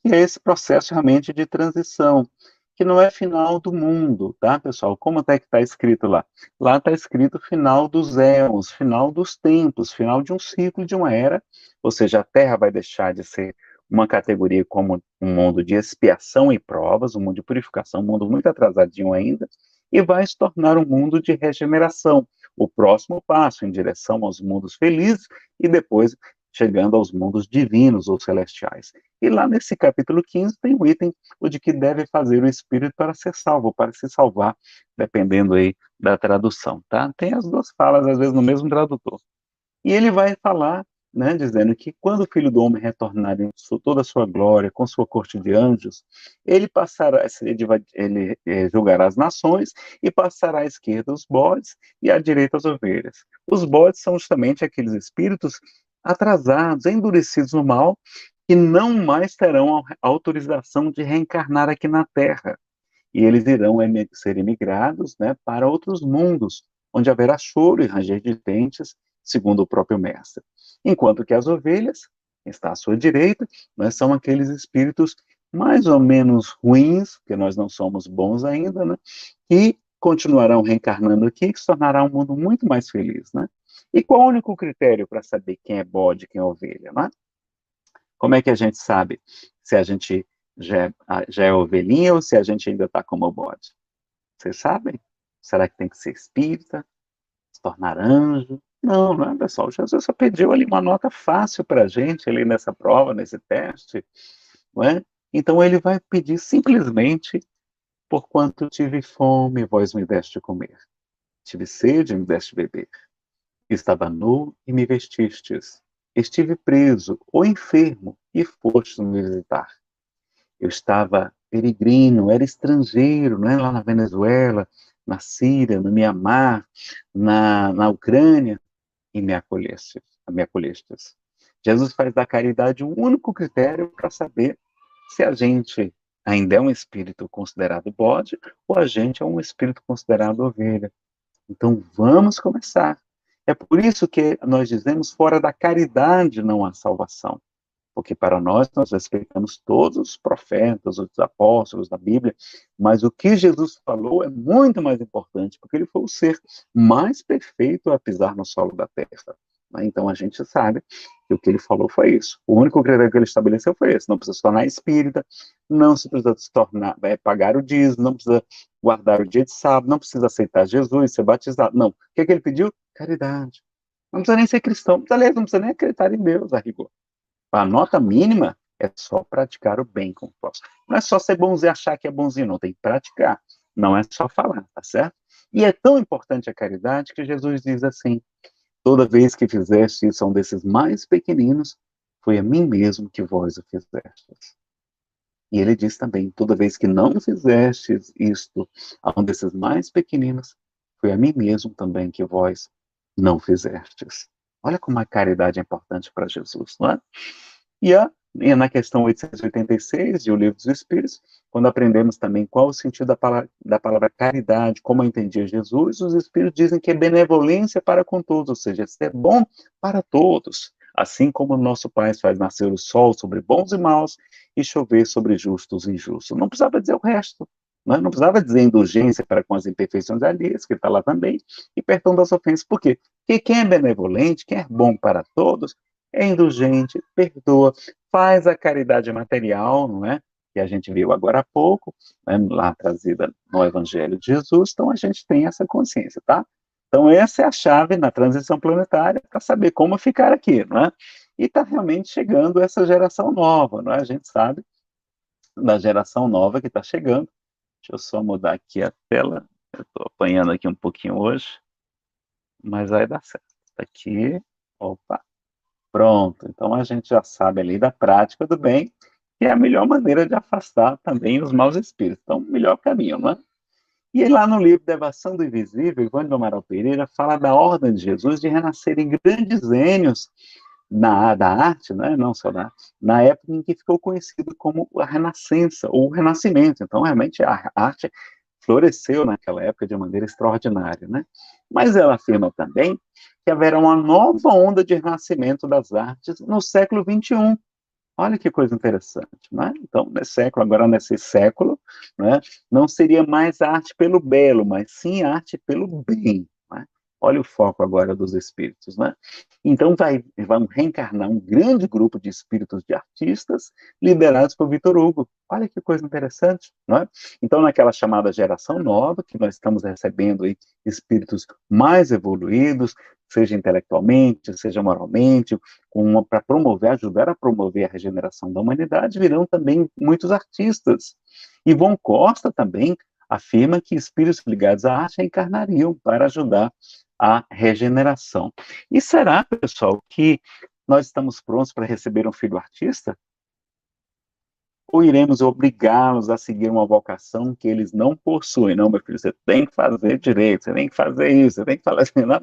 que é esse processo realmente de transição, que não é final do mundo, tá, pessoal? Como é que está escrito lá? Lá está escrito final dos éons, final dos tempos, final de um ciclo, de uma era, ou seja, a Terra vai deixar de ser uma categoria como um mundo de expiação e provas, um mundo de purificação, um mundo muito atrasadinho ainda, e vai se tornar um mundo de regeneração, o próximo passo em direção aos mundos felizes e depois chegando aos mundos divinos ou celestiais. E lá nesse capítulo 15 tem um item, o de que deve fazer o espírito para ser salvo, para se salvar, dependendo aí da tradução, tá? Tem as duas falas, às vezes, no mesmo tradutor. E ele vai falar, né, dizendo que quando o Filho do Homem retornar em toda a sua glória, com sua corte de anjos, ele passará, ele julgará as nações e passará à esquerda os bodes e à direita as ovelhas. Os bodes são justamente aqueles espíritos atrasados, endurecidos no mal, que não mais terão a autorização de reencarnar aqui na Terra. E eles irão ser emigrados, né, para outros mundos, onde haverá choro e ranger de dentes, segundo o próprio mestre. Enquanto que as ovelhas, que está à sua direita, né, são aqueles espíritos mais ou menos ruins, porque nós não somos bons ainda, né, que continuarão reencarnando aqui, que se tornará um mundo muito mais feliz, né? E qual é o único critério para saber quem é bode e quem é ovelha, né? Como é que a gente sabe se a gente já é ovelhinha ou se a gente ainda está como bode? Vocês sabem? Será que tem que ser espírita? Se tornar anjo? Não, não é, pessoal? Jesus só pediu ali uma nota fácil para a gente, ali nessa prova, nesse teste, não é? Então ele vai pedir simplesmente: porquanto tive fome, vós me deste comer. Tive sede, me deste beber. Estava nu e me vestistes. Estive preso ou enfermo e fostes me visitar. Eu estava peregrino, era estrangeiro, né, lá na Venezuela, na Síria, no Mianmar, na Ucrânia, e me acolhestes. Jesus faz da caridade o único critério para saber se a gente ainda é um espírito considerado bode ou a gente é um espírito considerado ovelha. Então vamos começar. É por isso que nós dizemos: fora da caridade não há salvação. Porque para nós respeitamos todos os profetas, os apóstolos da Bíblia, mas o que Jesus falou é muito mais importante, porque ele foi o ser mais perfeito a pisar no solo da terra. Então a gente sabe que o que ele falou foi isso. O único critério que ele estabeleceu foi esse: não precisa se tornar espírita, não se precisa se tornar, pagar o dízimo, não precisa guardar o dia de sábado, não precisa aceitar Jesus, ser batizado. Não. O que ele pediu? Caridade. Não precisa nem ser cristão, aliás, não precisa nem acreditar em Deus, a rigor. A nota mínima é só praticar o bem com o próximo. Não é só ser bonzinho e achar que é bonzinho, não. Tem que praticar. Não é só falar, tá certo? E é tão importante a caridade que Jesus diz assim: toda vez que fizeste isso a um desses mais pequeninos, foi a mim mesmo que vós o fizestes. E ele diz também: toda vez que não fizestes isto a um desses mais pequeninos, foi a mim mesmo também que vós não fizestes. Olha como a caridade é importante para Jesus, não é? E na questão 886 de O Livro dos Espíritos, quando aprendemos também qual o sentido da palavra caridade, como a entendia Jesus, os Espíritos dizem que é benevolência para com todos, ou seja, ser bom para todos, assim como o nosso Pai faz nascer o sol sobre bons e maus e chover sobre justos e injustos. Não precisava dizer o resto, não precisava dizer indulgência para com as imperfeições alheias, que está lá também, e perdão das ofensas. Por quê? Porque quem é benevolente, quem é bom para todos, é indulgente, perdoa, faz a caridade material, não é? Que a gente viu agora há pouco, né, lá trazida no Evangelho de Jesus, então a gente tem essa consciência, tá? Então essa é a chave na transição planetária para saber como ficar aqui, não é? E está realmente chegando essa geração nova, não é? A gente sabe da geração nova que está chegando. Deixa eu só mudar aqui a tela, eu estou apanhando aqui um pouquinho hoje, mas vai dar certo. Aqui, opa, pronto. Então a gente já sabe ali da prática do bem, que é a melhor maneira de afastar também os maus espíritos. Então, o melhor caminho, não é? E aí, lá no livro Devação do Invisível, Ivan de Amaral Pereira fala da ordem de Jesus de renascerem grandes gênios da arte, né? Não só na época em que ficou conhecido como a Renascença, ou o Renascimento. Então, realmente, a arte floresceu naquela época de maneira extraordinária, né? Mas ela afirma também que que haverá uma nova onda de renascimento das artes no século XXI. Olha que coisa interessante, né? Então, nesse século, agora nesse século, né, não seria mais a arte pelo belo, mas sim a arte pelo bem, né? Olha o foco agora dos espíritos, né? Então, vamos reencarnar um grande grupo de espíritos de artistas liderados por Victor Hugo. Olha que coisa interessante, não é? Então, naquela chamada geração nova, que nós estamos recebendo aí espíritos mais evoluídos, seja intelectualmente, seja moralmente, para promover, ajudar a promover a regeneração da humanidade, virão também muitos artistas. E Von Costa também afirma que espíritos ligados à arte encarnariam para ajudar a regeneração. E será, pessoal, que nós estamos prontos para receber um filho artista? Ou iremos obrigá-los a seguir uma vocação que eles não possuem? Não, meu filho, você tem que fazer direito, você tem que fazer isso, você tem que fazer assim, né?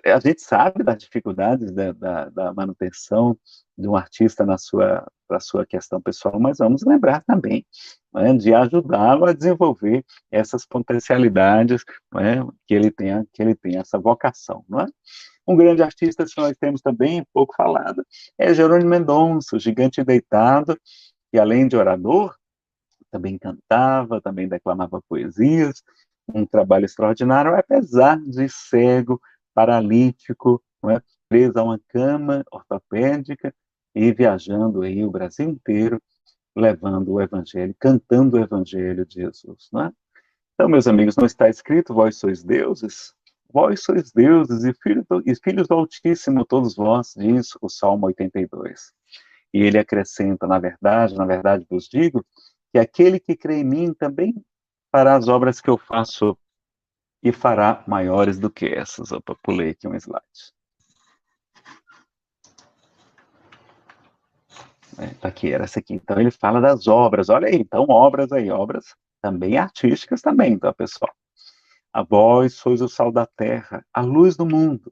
A gente sabe das dificuldades da manutenção de um artista na sua questão pessoal, mas vamos lembrar também, né, de ajudá-lo a desenvolver essas potencialidades, né, que ele tenha essa vocação, não é? Um grande artista que nós temos também, pouco falado, é Jerônimo Mendonça, o gigante deitado, que além de orador, também cantava, também declamava poesias, um trabalho extraordinário, apesar de cego, paralítico, não é? Preso a uma cama ortopédica e viajando aí o Brasil inteiro, levando o evangelho, cantando o evangelho de Jesus, não é? Então, meus amigos, não está escrito, vós sois deuses? Vós sois deuses e filhos do Altíssimo, todos vós, diz o Salmo 82. E ele acrescenta, na verdade vos digo, que aquele que crê em mim também fará as obras que eu faço e fará maiores do que essas. Opa, pulei aqui um slide. Tá aqui, era essa aqui. Então ele fala das obras, olha aí, então obras aí, obras também artísticas também, tá, pessoal? A vós sois o sal da terra, a luz do mundo.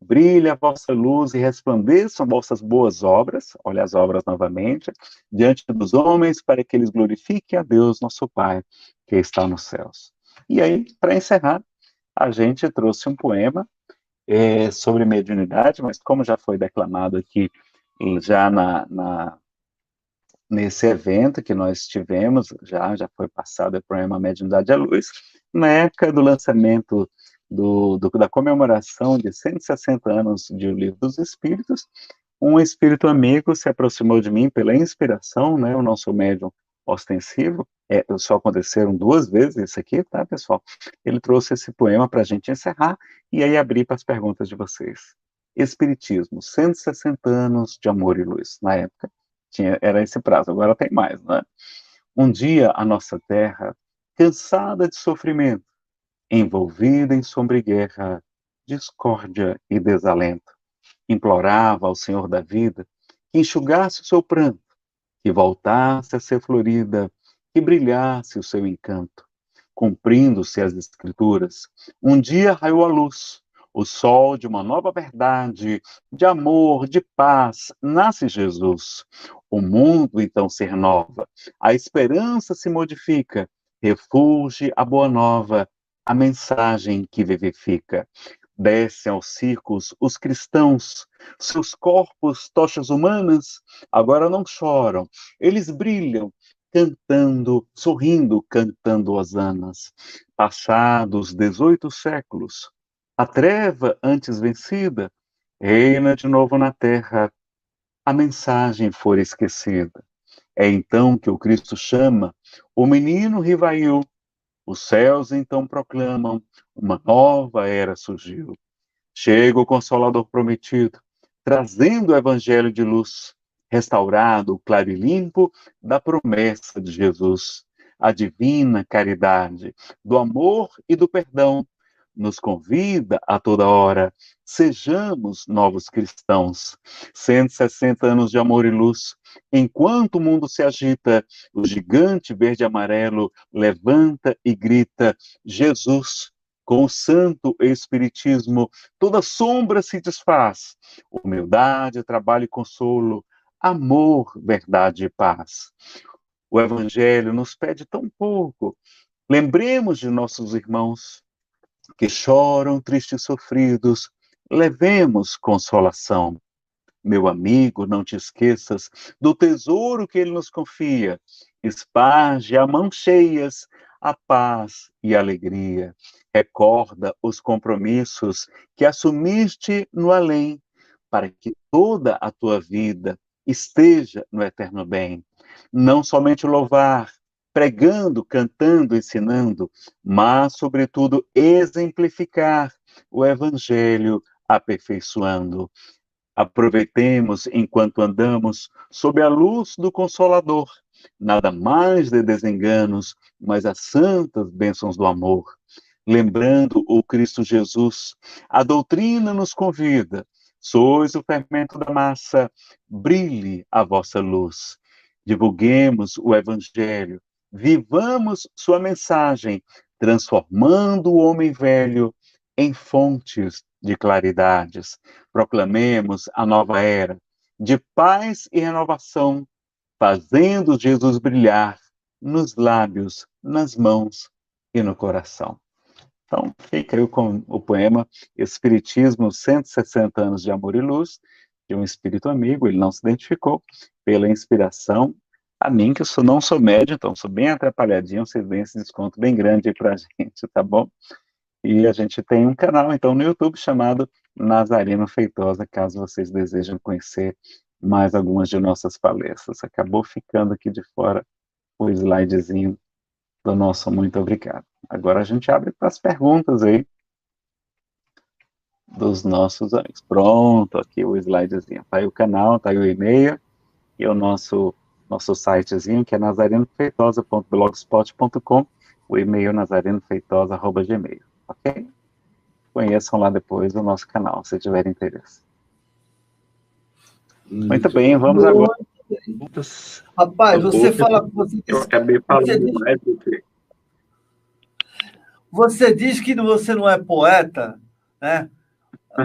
Brilhe a vossa luz e resplandeçam vossas boas obras, olha as obras novamente, diante dos homens, para que eles glorifiquem a Deus, nosso Pai, que está nos céus. E aí, para encerrar, a gente trouxe um poema sobre mediunidade, mas como já foi declamado aqui, já nesse evento que nós tivemos, já foi passado o poema Mediunidade à Luz, na época do lançamento da comemoração de 160 anos de O Livro dos Espíritos, um espírito amigo se aproximou de mim pela inspiração, né, o nosso médium ostensivo, só aconteceram 2 vezes isso aqui, tá, pessoal? Ele trouxe esse poema para a gente encerrar e aí abrir para as perguntas de vocês. Espiritismo, 160 anos de amor e luz, na época. Era esse prazo, agora tem mais, né? Um dia a nossa terra, cansada de sofrimento, envolvida em sombra e guerra, discórdia e desalento, implorava ao Senhor da vida que enxugasse o seu pranto, que voltasse a ser florida, que brilhasse o seu encanto. Cumprindo-se as escrituras, um dia raiou a luz, o sol de uma nova verdade, de amor, de paz, nasce Jesus. O mundo então se renova, a esperança se modifica, refulge a boa nova, a mensagem que vivifica. Descem aos circos os cristãos, seus corpos, tochas humanas, agora não choram, eles brilham, cantando, sorrindo, cantando hosanas. Passados 18 séculos, a treva antes vencida, reina de novo na terra, a mensagem for esquecida. É então que o Cristo chama, o menino rivaiu, os céus então proclamam, uma nova era surgiu. Chega o Consolador prometido, trazendo o evangelho de luz, restaurado, claro e limpo, da promessa de Jesus. A divina caridade, do amor e do perdão, nos convida a toda hora, sejamos novos cristãos. 160 anos de amor e luz, enquanto o mundo se agita, o gigante verde e amarelo levanta e grita: Jesus! Com o santo espiritismo, toda sombra se desfaz. Humildade, trabalho e consolo, amor, verdade e paz. O Evangelho nos pede tão pouco. Lembremos de nossos irmãos que choram tristes e sofridos levemos consolação. Meu amigo, não te esqueças do tesouro que ele nos confia. Esparge a mãos cheias a paz e a alegria. Recorda os compromissos que assumiste no além, para que toda a tua vida esteja no eterno bem. Não somente louvar, pregando, cantando, ensinando, mas, sobretudo, exemplificar o evangelho aperfeiçoando. Aproveitemos enquanto andamos sob a luz do Consolador, nada mais de desenganos, mas as santas bênçãos do amor. Lembrando o Cristo Jesus, a doutrina nos convida, sois o fermento da massa, brilhe a vossa luz. Divulguemos o Evangelho, vivamos sua mensagem, transformando o homem velho em fontes de claridades. Proclamemos a nova era de paz e renovação, fazendo Jesus brilhar nos lábios, nas mãos e no coração. Então, fica aí com o poema Espiritismo, 160 anos de amor e luz, de um espírito amigo, ele não se identificou, pela inspiração a mim, que eu não sou médium, então sou bem atrapalhadinho, vocês deem esse desconto bem grande aí pra gente, tá bom? E a gente tem um canal, então, no YouTube chamado Nazareno Feitosa, caso vocês desejem conhecer mais algumas de nossas palestras. Acabou ficando aqui de fora o slidezinho do nosso muito obrigado. Agora a gente abre para as perguntas aí dos nossos amigos. Pronto, aqui o slidezinho. Tá aí o canal, tá aí o e-mail e o nosso sitezinho, que é nazarenofeitosa.blogspot.com, o e-mail nazarenofeitosa@gmail. Ok? Conheçam lá depois o nosso canal, se tiverem interesse. Muito bem, vamos agora. Rapaz, você fala... Eu acabei falando mais do que... Você diz que você não é poeta, né?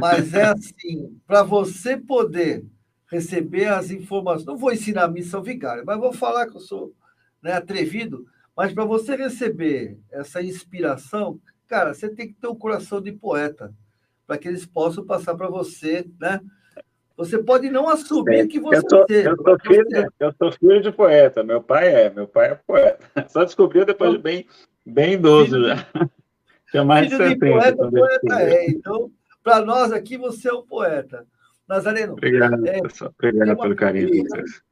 Mas é assim, para você poder receber as informações... Não vou ensinar missa ao vigário, mas vou falar que eu sou, né, atrevido, mas para você receber essa inspiração... Cara, você tem que ter um coração de poeta, para que eles possam passar para você, né? Você pode não assumir que você seja. Eu sou filho de poeta, meu pai é poeta. Só descobriu depois de bem idoso já. Tinha mais de 70. Poeta é. Então, para nós aqui, você é um poeta. Nazareno. Obrigado, pessoal. Obrigado pelo carinho de vocês.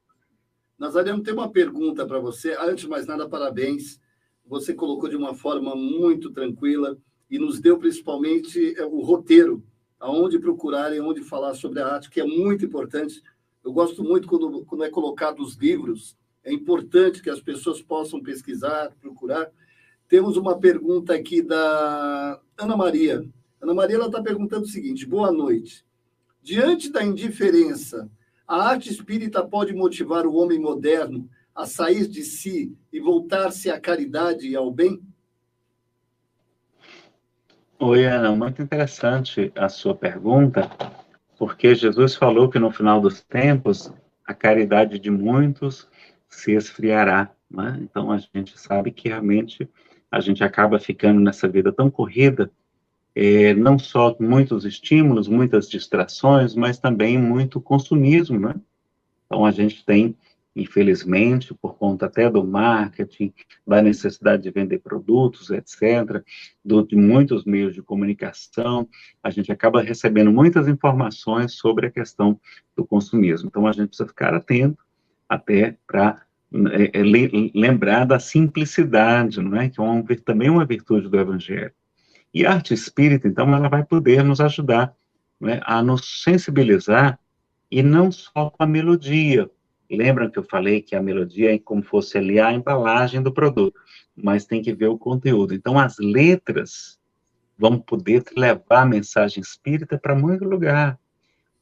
Nazareno, tem uma pergunta para você. Antes de mais nada, parabéns. Você colocou de uma forma muito tranquila e nos deu principalmente o roteiro, aonde procurar e onde falar sobre a arte, que é muito importante. Eu gosto muito quando é colocado os livros, é importante que as pessoas possam pesquisar, procurar. Temos uma pergunta aqui da Ana Maria. Ana Maria está perguntando o seguinte: boa noite. Diante da indiferença, a arte espírita pode motivar o homem moderno a sair de si e voltar-se à caridade e ao bem? Oi, Ana, muito interessante a sua pergunta, porque Jesus falou que no final dos tempos a caridade de muitos se esfriará, né? Então a gente sabe que realmente a gente acaba ficando nessa vida tão corrida, não só muitos estímulos, muitas distrações, mas também muito consumismo, né? Então a gente tem, infelizmente, por conta até do marketing, da necessidade de vender produtos, etc., de muitos meios de comunicação, a gente acaba recebendo muitas informações sobre a questão do consumismo. Então, a gente precisa ficar atento até para lembrar da simplicidade, não é? Que é também uma virtude do Evangelho. E a arte espírita, então, ela vai poder nos ajudar, né, a nos sensibilizar, e não só com a melodia. Lembram que eu falei que a melodia é como fosse ali a embalagem do produto, mas tem que ver o conteúdo. Então, as letras vão poder levar a mensagem espírita para muito lugar.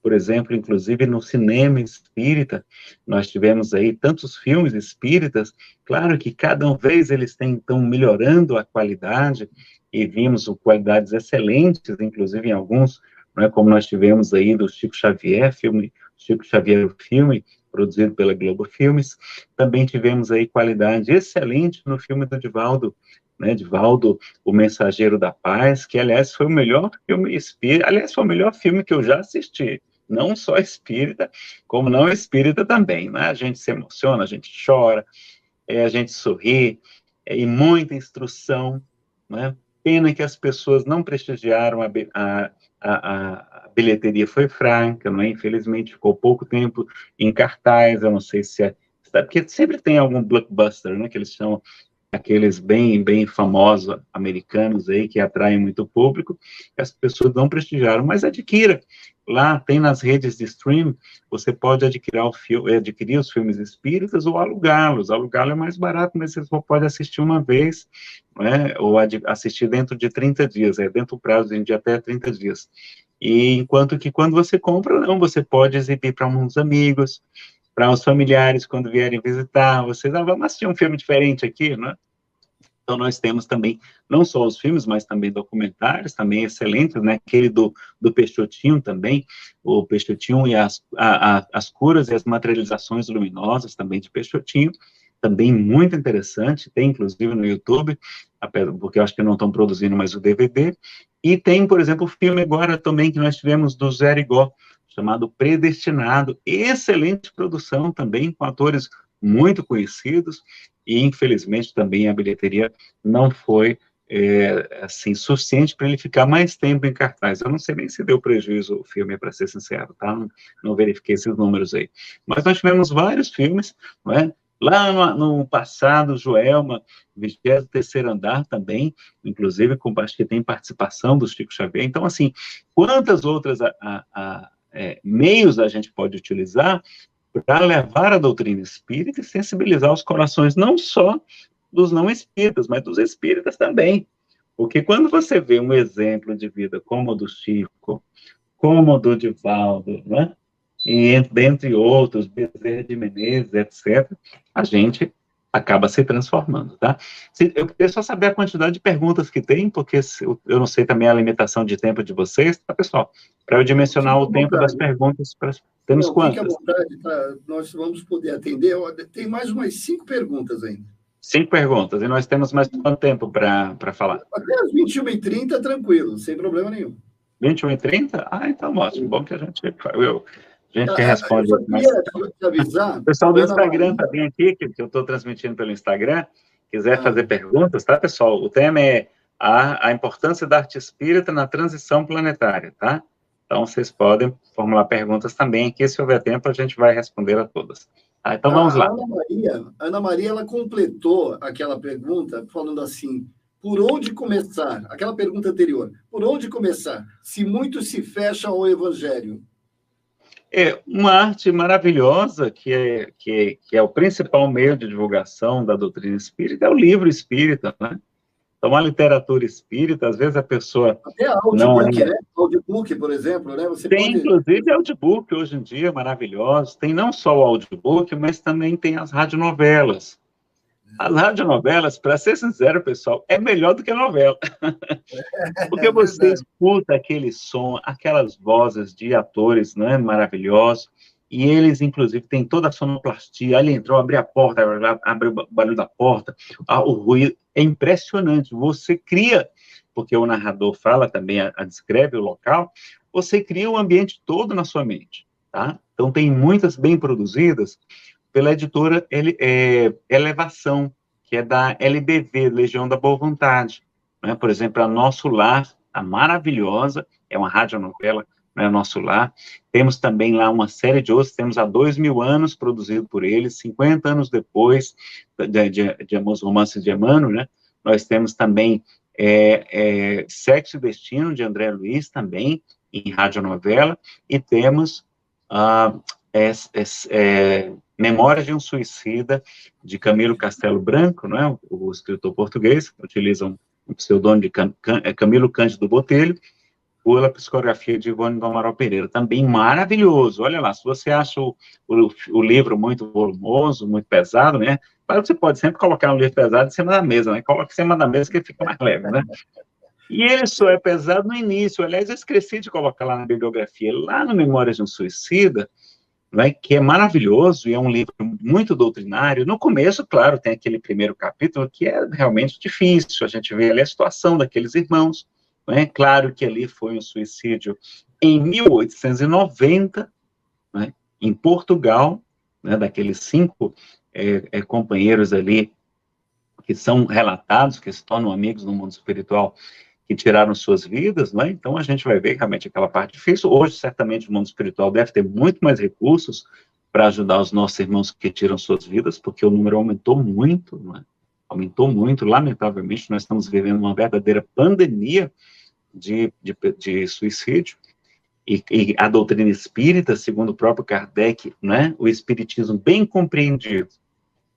Por exemplo, inclusive no cinema espírita, nós tivemos aí tantos filmes espíritas, claro que cada vez eles estão melhorando a qualidade, e vimos qualidades excelentes, inclusive em alguns, né, como nós tivemos aí do Chico Xavier, o filme, produzido pela Globo Filmes. Também tivemos aí qualidade excelente no filme do Divaldo, né, Divaldo, O Mensageiro da Paz, que, aliás, foi o melhor filme espírita, aliás, foi o melhor filme que eu já assisti, não só espírita, como não espírita também, né? A gente se emociona, a gente chora, a gente sorri, e muita instrução, né? Pena que as pessoas não prestigiaram a bilheteria foi franca, não é? Infelizmente ficou pouco tempo em cartaz, eu não sei se é, porque sempre tem algum blockbuster, né, que eles chamam, aqueles bem famosos americanos aí, que atraem muito público, que as pessoas não prestigiaram, mas adquira. Lá tem nas redes de stream, você pode adquirir os filmes espíritas ou alugá-los. Alugá-lo é mais barato, mas você só pode assistir uma vez, né, ou assistir dentro de 30 dias, dentro do prazo de até 30 dias. E enquanto que quando você compra, não, você pode exibir para uns amigos, para os familiares, quando vierem visitar, vocês, vamos assistir um filme diferente aqui, né? Então, nós temos também, não só os filmes, mas também documentários, também excelentes, né? Aquele do Peixotinho também, o Peixotinho e as curas e as materializações luminosas também de Peixotinho, também muito interessante, tem inclusive no YouTube, porque eu acho que não estão produzindo mais o DVD, e tem, por exemplo, o filme agora também que nós tivemos do Zé Rigó, chamado Predestinado, excelente produção também, com atores muito conhecidos, e infelizmente também a bilheteria não foi assim, suficiente para ele ficar mais tempo em cartaz. Eu não sei nem se deu prejuízo o filme, para ser sincero, tá? Não verifiquei esses números aí. Mas nós tivemos vários filmes, não é? Lá no passado, Joelma, 23º Andar também, inclusive, acho que tem participação do Chico Xavier. Então, assim, quantas outras meios a gente pode utilizar para levar a doutrina espírita e sensibilizar os corações, não só dos não espíritas, mas dos espíritas também. Porque quando você vê um exemplo de vida como o do Chico, como o do Divaldo, né? E dentre outros, Bezerra de Menezes, etc., a gente acaba se transformando, tá? Eu queria só saber a quantidade de perguntas que tem, porque eu não sei também a limitação de tempo de vocês, tá, pessoal? Para eu dimensionar o tempo das perguntas, temos quantas? Fique à vontade, tá? Nós vamos poder atender. Tem mais umas 5 perguntas ainda. 5 perguntas, e nós temos mais quanto tempo para falar? Até as 21h30, tranquilo, sem problema nenhum. 21h30? Ah, então ótimo, bom que a gente responde. Eu só queria te avisar. O pessoal do Instagram também aqui, que eu estou transmitindo pelo Instagram, quiser fazer perguntas, tá, pessoal? O tema é a importância da arte espírita na transição planetária, tá? Então, vocês podem formular perguntas também aqui, se houver tempo, a gente vai responder a todas. Ah, então, vamos lá. Ana Maria, ela completou aquela pergunta falando assim, por onde começar? Aquela pergunta anterior, por onde começar? Se muito se fecha ao Evangelho. É uma arte maravilhosa, que é o principal meio de divulgação da doutrina espírita, é o livro espírita, né? Então, a literatura espírita, às vezes a pessoa... Até audiobook, né? Audiobook, por exemplo, né? Tem, inclusive, audiobook hoje em dia, maravilhosos. Tem não só o audiobook, mas também tem as radionovelas. As radionovelas, para ser sincero, pessoal, é melhor do que a novela. Porque você escuta aquele som, aquelas vozes de atores, né, maravilhosos, e eles, inclusive, têm toda a sonoplastia. Ali entrou, abriu a porta, abriu o barulho da porta, o ruído. É impressionante. Você cria, porque o narrador fala também, descreve o local, você cria o ambiente todo na sua mente, tá? Então, tem muitas bem produzidas pela editora Elevação, que é da LBV, Legião da Boa Vontade. Né? Por exemplo, a Nosso Lar, a maravilhosa, é uma radionovela, né, Nosso Lar. Temos também lá uma série de outros, temos há 2000 anos, produzido por eles, 50 anos depois de Os Romances de Emmanuel, né? Nós temos também Sexo e Destino, de André Luiz, também, em radionovela, e temos Memórias de um Suicida, de Camilo Castelo Branco, não é? O escritor português, utiliza um pseudônimo de Camilo Cândido Botelho, pela psicografia de Ivone do Amaral Pereira, também maravilhoso. Olha lá, se você acha o livro muito volumoso, muito pesado, né? Claro que você pode sempre colocar um livro pesado em cima da mesa, né? Coloca em cima da mesa que ele fica mais leve, né? E ele só é pesado no início. Aliás, eu esqueci de colocar lá na bibliografia, lá no Memórias de um Suicida, não é, que é maravilhoso e é um livro muito doutrinário. No começo, claro, tem aquele primeiro capítulo que é realmente difícil, a gente vê ali a situação daqueles irmãos, não é? Claro que ali foi um suicídio em 1890, não é? Em Portugal, né, daqueles 5 companheiros ali que são relatados, que se tornam amigos no mundo espiritual, que tiraram suas vidas, né? Então a gente vai ver realmente aquela parte difícil. Hoje, certamente, o mundo espiritual deve ter muito mais recursos para ajudar os nossos irmãos que tiram suas vidas, porque o número aumentou muito, né? Aumentou muito, lamentavelmente, nós estamos vivendo uma verdadeira pandemia de suicídio, e a doutrina espírita, segundo o próprio Kardec, né? O espiritismo bem compreendido,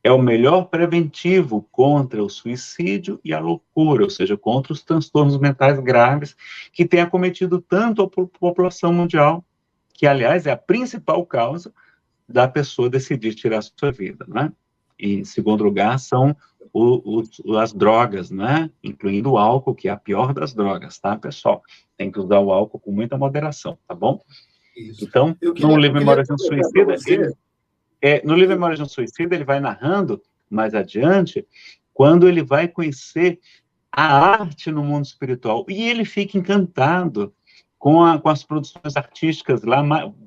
é o melhor preventivo contra o suicídio e a loucura, ou seja, contra os transtornos mentais graves que têm acometido tanto a população mundial, que, aliás, é a principal causa da pessoa decidir tirar a sua vida, né? E, em segundo lugar, são as drogas, né? Incluindo o álcool, que é a pior das drogas, tá, pessoal? Tem que usar o álcool com muita moderação, tá bom? Isso. Então, no livro Memórias de um Suicida, no livro Memórias de um Suicida, ele vai narrando, mais adiante, quando ele vai conhecer a arte no mundo espiritual, e ele fica encantado com as produções artísticas lá,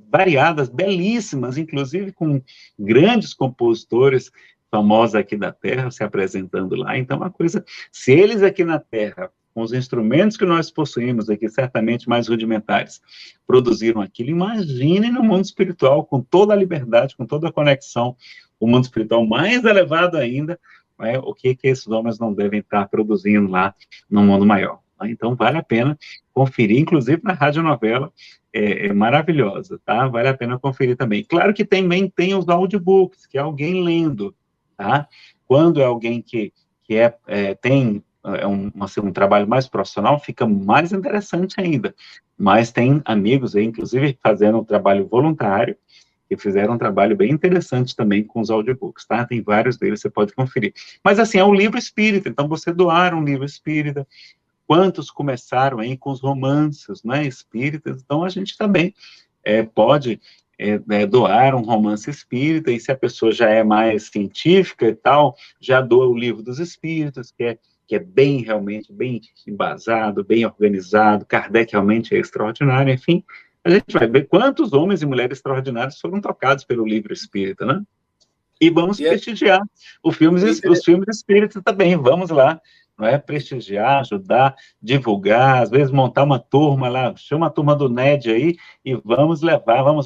variadas, belíssimas, inclusive com grandes compositores famosos aqui da Terra se apresentando lá. Então, uma coisa, se eles aqui na Terra, com os instrumentos que nós possuímos aqui, certamente mais rudimentares, produziram aquilo, imaginem no mundo espiritual, com toda a liberdade, com toda a conexão, o mundo espiritual mais elevado ainda, o que esses homens não devem estar produzindo lá no mundo maior. Então, vale a pena conferir, inclusive na radionovela, é maravilhosa, tá? Vale a pena conferir também. Claro que também tem os audiobooks, que é alguém lendo, tá? Quando é alguém que tem um trabalho mais profissional, fica mais interessante ainda. Mas tem amigos aí, inclusive, fazendo um trabalho voluntário, que fizeram um trabalho bem interessante também com os audiobooks, tá? Tem vários deles, você pode conferir. Mas, assim, é um livro espírita, então você doar um livro espírita. Quantos começaram aí com os romances, né, espíritas? Então, a gente também pode doar um romance espírita, e se a pessoa já é mais científica e tal, já doa o livro dos espíritos, que é bem, realmente, bem embasado, bem organizado. Kardec realmente é extraordinário, enfim. A gente vai ver quantos homens e mulheres extraordinários foram tocados pelo livro espírita, né? E vamos prestigiar os filmes espíritas também, vamos lá, não é? Prestigiar, ajudar, divulgar, às vezes montar uma turma lá, chama a turma do NED aí, e vamos levar, vamos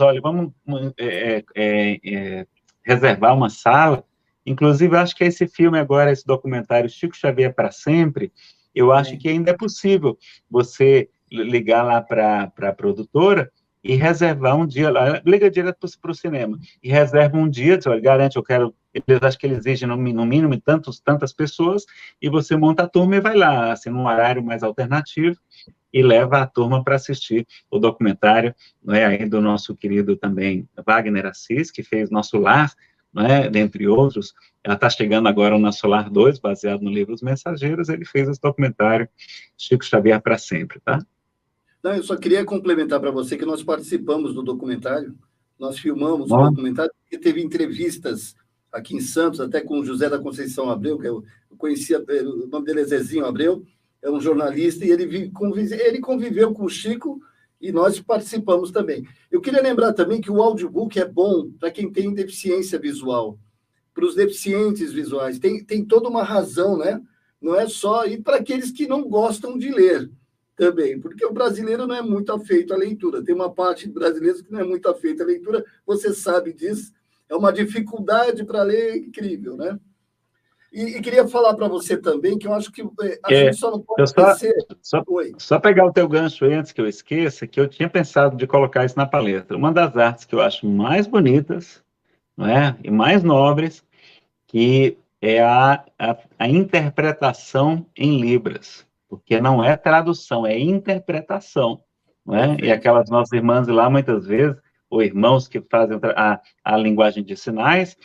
reservar uma sala. Inclusive, acho que esse filme agora, esse documentário Chico Xavier para Sempre, eu acho que ainda é possível você ligar lá para a produtora e reservar um dia lá, liga direto para o cinema, e reserva um dia, diz, olha, garante, eles acho que eles exigem no mínimo tantas pessoas, e você monta a turma e vai lá, assim, num horário mais alternativo, e leva a turma para assistir o documentário, não é, aí do nosso querido também Wagner Assis, que fez Nosso Lar, não é, dentre outros. Ela está chegando agora o Nosso Lar 2, baseado no livro Os Mensageiros. Ele fez esse documentário Chico Xavier para Sempre, tá? Não, eu só queria complementar para você que nós participamos do documentário, nós filmamos o documentário, e teve entrevistas aqui em Santos, até com o José da Conceição Abreu, que eu conhecia, o nome dele é Zezinho Abreu, é um jornalista, e ele conviveu com o Chico, e nós participamos também. Eu queria lembrar também que o audiobook é bom para quem tem deficiência visual, para os deficientes visuais. Tem toda uma razão, né? Não é só... E para aqueles que não gostam de ler também, porque o brasileiro não é muito afeito à leitura. Tem uma parte de brasileiros que não é muito afeito à leitura, você sabe disso. É uma dificuldade para ler incrível, né? E queria falar para você também que eu acho que a gente só não pode esquecer... Só pegar o teu gancho antes que eu esqueça, que eu tinha pensado de colocar isso na palestra. Uma das artes que eu acho mais bonitas, não é? E mais nobres, que é a interpretação em Libras, porque não é tradução, é interpretação, não é? E aquelas nossas irmãs lá, muitas vezes, ou irmãos que fazem a linguagem de sinais,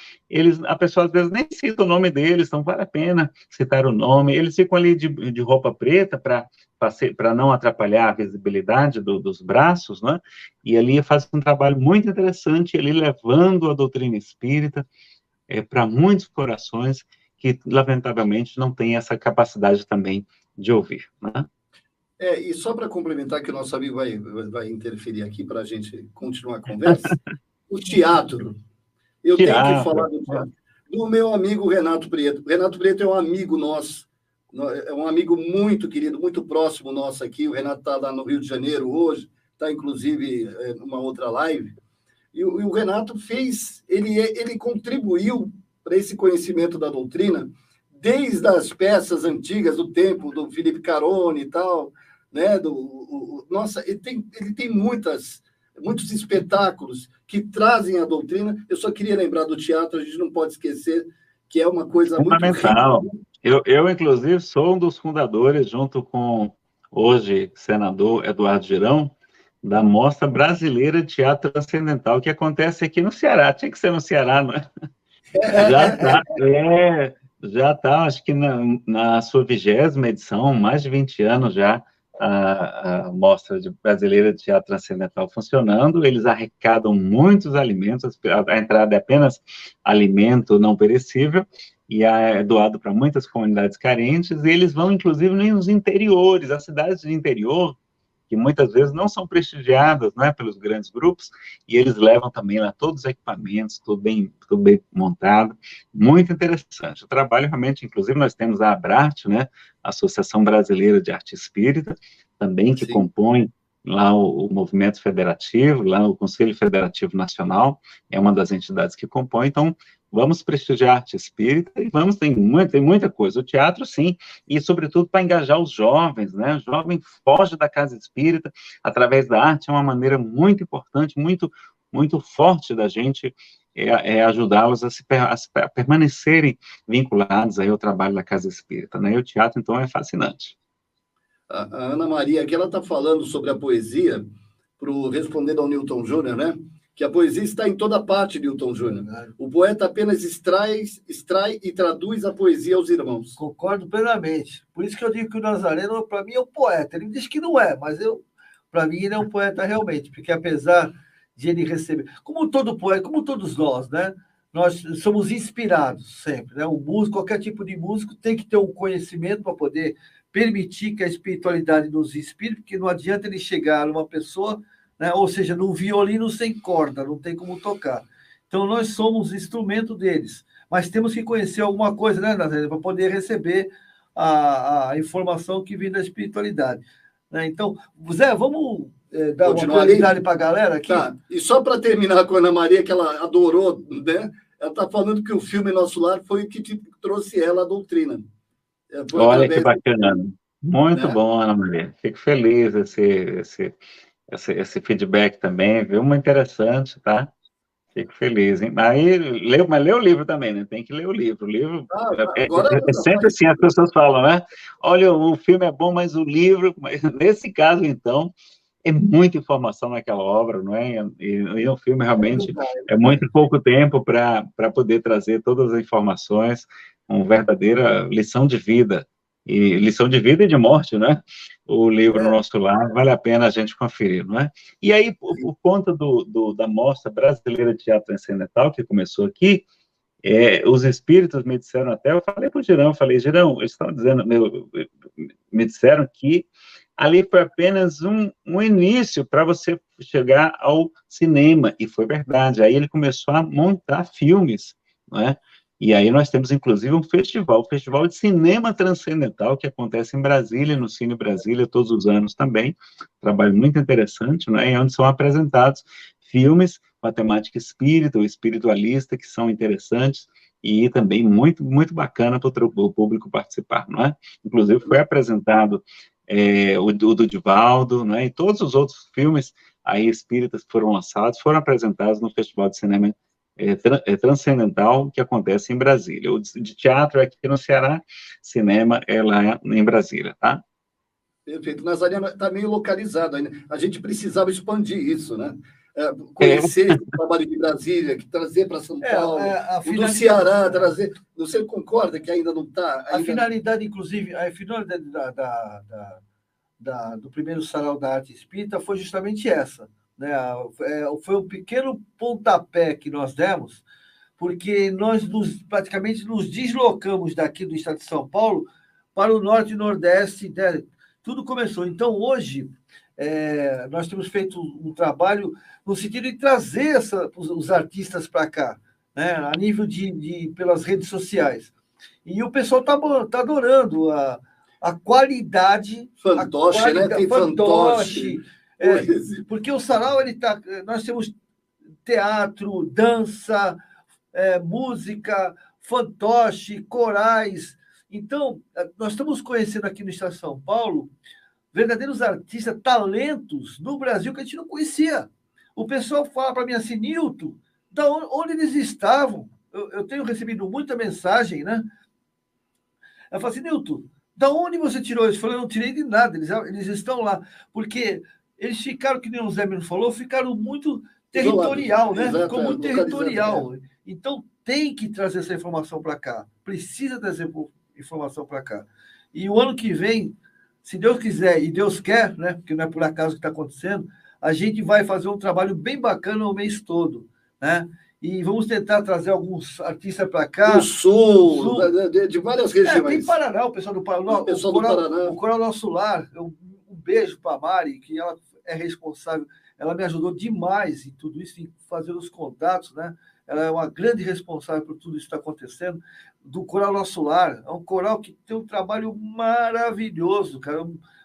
a pessoa às vezes nem cita o nome deles, então vale a pena citar o nome. Eles ficam ali de roupa preta para não atrapalhar a visibilidade dos braços, né? E ali faz um trabalho muito interessante, ali levando a doutrina espírita para muitos corações que, lamentavelmente, não têm essa capacidade também de ouvir, né? E só para complementar, que o nosso amigo vai interferir aqui para a gente continuar a conversa, o teatro. Eu tenho que falar do meu amigo Renato Preto. Renato Preto é um amigo nosso, é um amigo muito querido, muito próximo nosso aqui. O Renato está lá no Rio de Janeiro hoje, está inclusive numa outra live. E o Renato ele contribuiu para esse conhecimento da doutrina desde as peças antigas do tempo do Felipe Carone e tal, né? Nossa, ele tem muitos espetáculos que trazem a doutrina. Eu só queria lembrar do teatro, a gente não pode esquecer que é uma coisa fundamental. Muito rica. Eu, inclusive, sou um dos fundadores, junto com, hoje, senador Eduardo Girão, da Mostra Brasileira de Teatro Transcendental, que acontece aqui no Ceará. Tinha que ser no Ceará, não é? Já está, acho que na sua 20ª edição, mais de 20 anos já, a Mostra Brasileira de Teatro Transcendental funcionando. Eles arrecadam muitos alimentos, a entrada é apenas alimento não perecível, e é doado para muitas comunidades carentes, e eles vão, inclusive, nos interiores, as cidades de interior, que muitas vezes não são prestigiadas, né, pelos grandes grupos, e eles levam também lá todos os equipamentos, tudo bem montado, muito interessante. O trabalho realmente, inclusive, nós temos a ABRARTE, né, Associação Brasileira de Arte Espírita, também que compõe lá o movimento federativo, lá o Conselho Federativo Nacional, é uma das entidades que compõe. Então, vamos prestigiar a arte espírita e tem muita coisa. O teatro, sim, e sobretudo para engajar os jovens, né? O jovem foge da casa espírita através da arte, é uma maneira muito importante, muito, muito forte da gente ajudá-los a permanecerem vinculados aí ao trabalho da casa espírita, né? E o teatro, então, é fascinante. A Ana Maria aqui, ela está falando sobre a poesia, respondendo ao Newton Júnior, né? Que a poesia está em toda parte, Newton Júnior. O poeta apenas extrai e traduz a poesia aos irmãos. Concordo plenamente. Por isso que eu digo que o Nazareno, para mim, é um poeta. Ele diz que não é, mas para mim, ele é um poeta realmente, porque apesar de ele receber... Como todo poeta, como todos nós, né? Nós somos inspirados sempre, né? O músico, qualquer tipo de músico, tem que ter um conhecimento para poder permitir que a espiritualidade nos inspire, porque não adianta ele chegar numa pessoa, né? Ou seja, num violino sem corda, não tem como tocar. Então, nós somos instrumento deles, mas temos que conhecer alguma coisa, né, Nazareno, para poder receber a informação que vem da espiritualidade. Né? Então, Zé, vamos dar uma prioridade para a galera aqui? Tá. E só para terminar com a Ana Maria, que ela adorou, né? Ela está falando que o filme Nosso Lar foi o que trouxe ela à doutrina. Olha que bacana. Muito bom, Ana Maria. Fico feliz esse feedback também, viu? Muito interessante, tá? Fico feliz, hein? Mas lê o livro também, né? Tem que ler o livro. O livro é sempre assim, as pessoas falam, né? Olha, o filme é bom, mas o livro... Nesse caso, então, é muita informação naquela obra, não é? E o filme realmente é muito pouco tempo para poder trazer todas as informações, uma verdadeira lição de vida. E lição de vida e de morte, né? O livro Nosso Lar, vale a pena a gente conferir, não é? E aí, por conta da Mostra Brasileira de Teatro Transcendental, que começou aqui, os espíritos me disseram até, eu falei para o Girão, Girão, eles estão dizendo, me disseram que ali foi apenas um início para você chegar ao cinema, e foi verdade. Aí ele começou a montar filmes, não é? E aí nós temos, inclusive, um festival, o Festival de Cinema Transcendental, que acontece em Brasília, no Cine Brasília, todos os anos também. Trabalho muito interessante, não é? Onde são apresentados filmes com a temática espírita ou espiritualista, que são interessantes e também muito, muito bacana para o público participar, não é? Inclusive, foi apresentado o do Divaldo, não é? E todos os outros filmes aí espíritas que foram lançados, foram apresentados no Festival de Cinema Transcendental, que acontece em Brasília. O de teatro é aqui no Ceará, cinema é lá em Brasília, tá? Perfeito. Nazareno está meio localizado ainda. A gente precisava expandir isso, né? conhecer esse trabalho de Brasília, que trazer para São Paulo, do Ceará, trazer... Você concorda que ainda não está? A finalidade, inclusive, a finalidade do primeiro sarau da arte espírita foi justamente essa, né? Foi um pequeno pontapé que nós demos, porque nós praticamente nos deslocamos daqui do estado de São Paulo para o norte e nordeste, né? Tudo começou. Então, hoje, nós temos feito um trabalho no sentido de trazer os artistas para cá, né? A nível pelas redes sociais. E o pessoal está adorando a qualidade... Fantoche, né? Tem fantoche. Porque o sarau, nós temos teatro, dança, música, fantoche, corais. Então, nós estamos conhecendo aqui no estado de São Paulo verdadeiros artistas, talentos no Brasil que a gente não conhecia. O pessoal fala para mim assim, Nilton, onde eles estavam? Eu tenho recebido muita mensagem, né? Eu falo assim, Nilton, da onde você tirou isso? Eu falei, eu não tirei de nada, eles estão lá. Porque eles ficaram, que nem o Zé Mino falou, ficaram muito territorial, né? Exato, ficou muito territorial. Então, tem que trazer essa informação para cá. Precisa trazer informação para cá. E o ano que vem, se Deus quiser e Deus quer, né? Porque não é por acaso que está acontecendo, a gente vai fazer um trabalho bem bacana o mês todo, né? E vamos tentar trazer alguns artistas para cá. Do Sul. De várias regiões. Tem Paraná, o pessoal do Paraná. O Coral Nosso Lar. Um beijo para a Mari, que ela é responsável. Ela me ajudou demais em tudo isso, em fazer os contatos, né? Ela é uma grande responsável por tudo isso que está acontecendo. Do Coral Nosso Lar. É um coral que tem um trabalho maravilhoso, cara.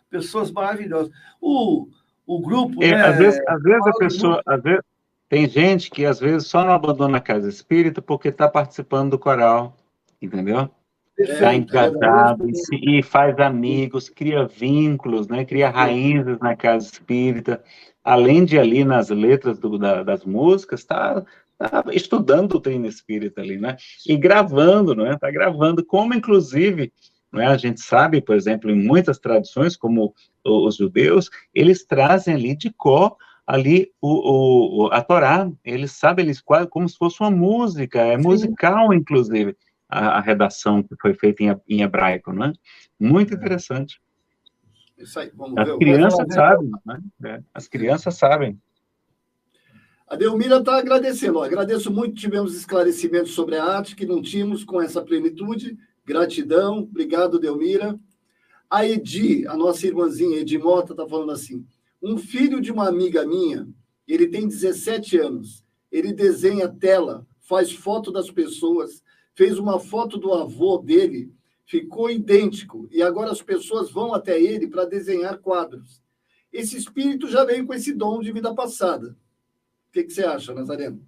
Pessoas maravilhosas. O grupo, né? Às vezes a pessoa... Tem gente que, às vezes, só não abandona a casa espírita porque está participando do coral, entendeu? Está engajado e faz amigos, cria vínculos, né? Cria raízes na casa espírita. Além de ali, nas letras das músicas, está estudando doutrina espírita ali, né? E gravando, não é? Está gravando, como, inclusive, não é? A gente sabe, por exemplo, em muitas tradições, como os judeus, eles trazem ali de cor ali a Torá, eles sabem, como se fosse uma música, musical, inclusive, a redação que foi feita em hebraico, né? Muito interessante. Isso aí, vamos ver. As crianças sabem, né? As crianças sabem. A Delmira está agradecendo. Agradeço muito, tivemos esclarecimentos sobre a arte que não tínhamos com essa plenitude. Gratidão. Obrigado, Delmira. A Edi, a nossa irmãzinha Edi Mota, está falando assim, um filho de uma amiga minha, ele tem 17 anos, ele desenha tela, faz foto das pessoas, fez uma foto do avô dele, ficou idêntico, e agora as pessoas vão até ele para desenhar quadros. Esse espírito já veio com esse dom de vida passada. O que você acha, Nazareno?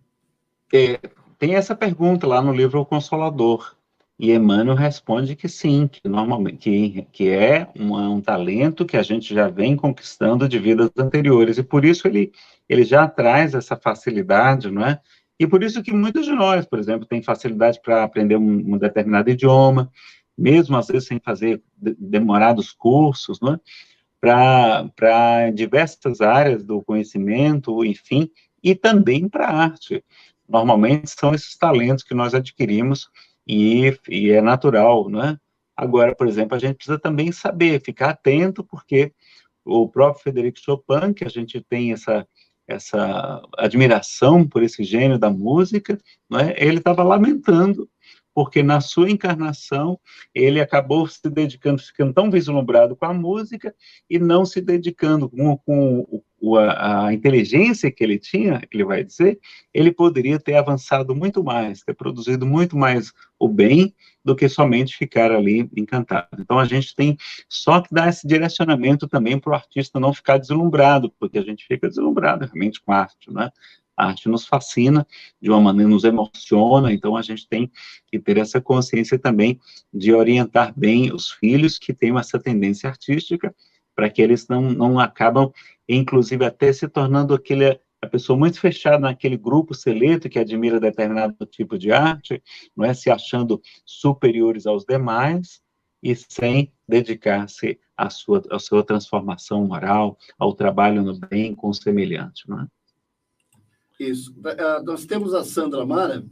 Tem essa pergunta lá no livro O Consolador, e Emmanuel responde que sim, que normalmente que é um talento que a gente já vem conquistando de vidas anteriores, e por isso ele já traz essa facilidade, não é? E por isso que muitos de nós, por exemplo, têm facilidade para aprender um determinado idioma, mesmo às vezes sem fazer demorados cursos, não é? Para diversas áreas do conhecimento, enfim, e também para a arte. Normalmente são esses talentos que nós adquirimos e é natural, né? Agora, por exemplo, a gente precisa também saber, ficar atento, porque o próprio Frederico Chopin, que a gente tem essa admiração por esse gênio da música, não é? Ele estava lamentando, porque na sua encarnação ele acabou se dedicando, ficando tão vislumbrado com a música e não se dedicando com a inteligência que ele tinha, ele vai dizer, ele poderia ter avançado muito mais, ter produzido muito mais o bem do que somente ficar ali encantado. Então, a gente tem só que dar esse direcionamento também para o artista não ficar deslumbrado, porque a gente fica deslumbrado realmente com a arte, né? A arte nos fascina, de uma maneira nos emociona, então a gente tem que ter essa consciência também de orientar bem os filhos que têm essa tendência artística, para que eles não acabam, inclusive, até se tornando a pessoa muito fechada naquele grupo seleto que admira determinado tipo de arte, não é, se achando superiores aos demais e sem dedicar-se à sua transformação moral, ao trabalho no bem com o semelhante, não é? Isso. Nós temos a Sandra Mara.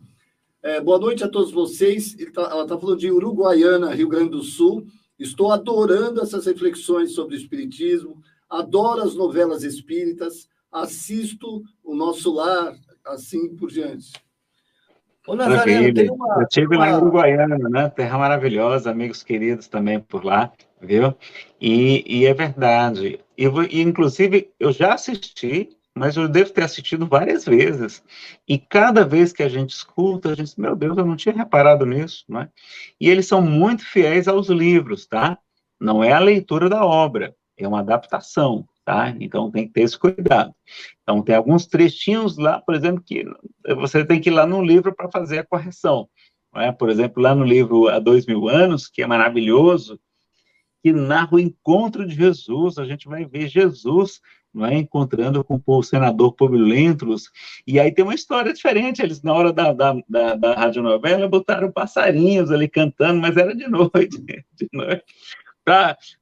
Boa noite a todos vocês. Ela está falando de Uruguaiana, Rio Grande do Sul. Estou adorando essas reflexões sobre o espiritismo, adoro as novelas espíritas, assisto o Nosso Lar, assim por diante. Ô, Nazareno, tem Eu estive lá em Uruguaiana, né? Terra maravilhosa, amigos queridos também por lá, viu? E é verdade. Inclusive, eu já assisti, mas eu devo ter assistido várias vezes. E cada vez que a gente escuta, a gente diz, meu Deus, eu não tinha reparado nisso, né? E eles são muito fiéis aos livros, tá? Não é a leitura da obra, é uma adaptação, tá? Então tem que ter esse cuidado. Então tem alguns trechinhos lá, por exemplo, que você tem que ir lá no livro para fazer a correção. Não é? Por exemplo, lá no livro Há 2000 Anos, que é maravilhoso, que narra o encontro de Jesus, a gente vai ver Jesus, não é, encontrando com o senador Publio Lentulus, e aí tem uma história diferente, eles na hora da radionovela botaram passarinhos ali cantando, mas era de noite, de noite.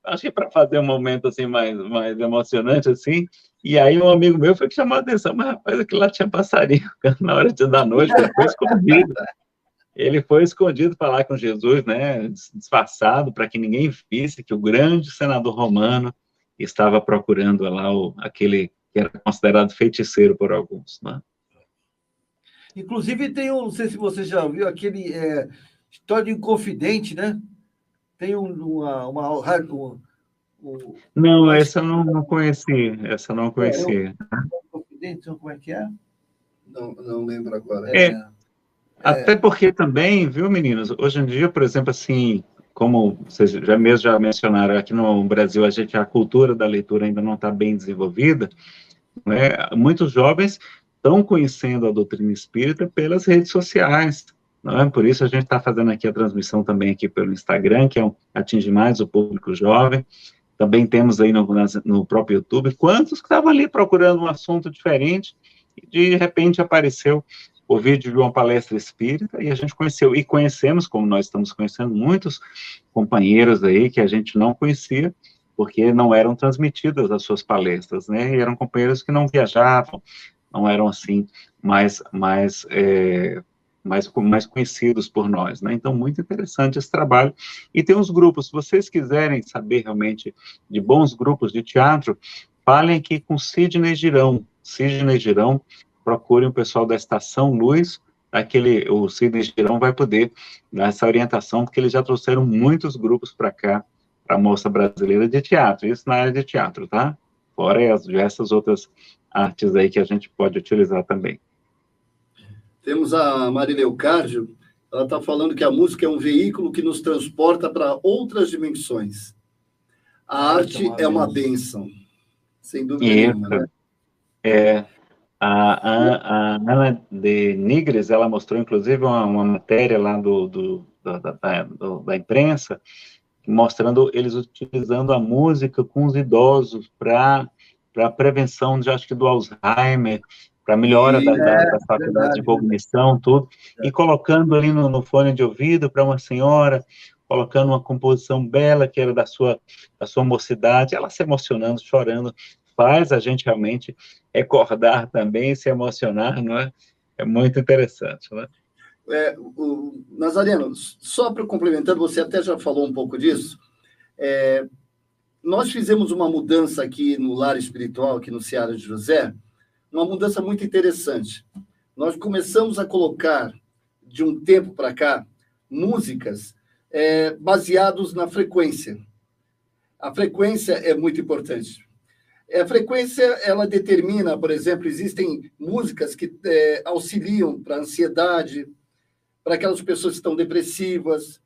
Acho que para fazer um momento assim mais emocionante assim, e aí um amigo meu foi que chamou a atenção, mas rapaz, aquilo lá tinha passarinho na hora da noite, ele foi escondido. Ele foi escondido para lá com Jesus, né, disfarçado, para que ninguém visse que o grande senador romano estava procurando lá aquele que era considerado feiticeiro por alguns, né? Inclusive tem não sei se você já ouviu, aquele História de Inconfidente, né? Tem Não, essa eu não conheci, essa eu não conheci. Confidente, como é que é? Não lembro agora. Até porque também, viu, meninos, hoje em dia, por exemplo, assim, como vocês já mencionaram, aqui no Brasil a cultura da leitura ainda não está bem desenvolvida, né? Muitos jovens estão conhecendo a doutrina espírita pelas redes sociais, não é? Por isso a gente está fazendo aqui a transmissão também aqui pelo Instagram, que atinge mais o público jovem. Também temos aí no próprio YouTube, quantos que estavam ali procurando um assunto diferente e de repente apareceu o vídeo de uma palestra espírita e a gente conheceu, e conhecemos, como nós estamos conhecendo, muitos companheiros aí que a gente não conhecia, porque não eram transmitidas as suas palestras, né, e eram companheiros que não viajavam, não eram assim, mais conhecidos por nós, né? Então, muito interessante esse trabalho. E tem uns grupos, se vocês quiserem saber realmente de bons grupos de teatro, falem aqui com Sidney Girão. Sidney Girão, procurem o pessoal da Estação Luz, o Sidney Girão vai poder dar essa orientação, porque eles já trouxeram muitos grupos para cá, para a Mostra Brasileira de Teatro, isso na área de teatro, tá? Fora as diversas outras artes aí que a gente pode utilizar também. Temos a Marileu Cárdio, ela está falando que a música é um veículo que nos transporta para outras dimensões. A arte é uma bênção, sem dúvida nenhuma, né? A Ana de Nigres, ela mostrou, inclusive, uma matéria lá da imprensa, mostrando eles utilizando a música com os idosos para a prevenção, acho que do Alzheimer, para melhora da faculdade de cognição, tudo, e colocando ali no fone de ouvido para uma senhora, colocando uma composição bela, que era da sua mocidade, ela se emocionando, chorando, faz a gente realmente recordar também, se emocionar, não é? É muito interessante, não é? Nazareno, só para complementando, você até já falou um pouco disso, nós fizemos uma mudança aqui no Lar Espiritual, aqui no Seara de José, uma mudança muito interessante. Nós começamos a colocar, de um tempo para cá, músicas baseadas na frequência. A frequência é muito importante. A frequência, ela determina, por exemplo, existem músicas que auxiliam para a ansiedade, para aquelas pessoas que estão depressivas,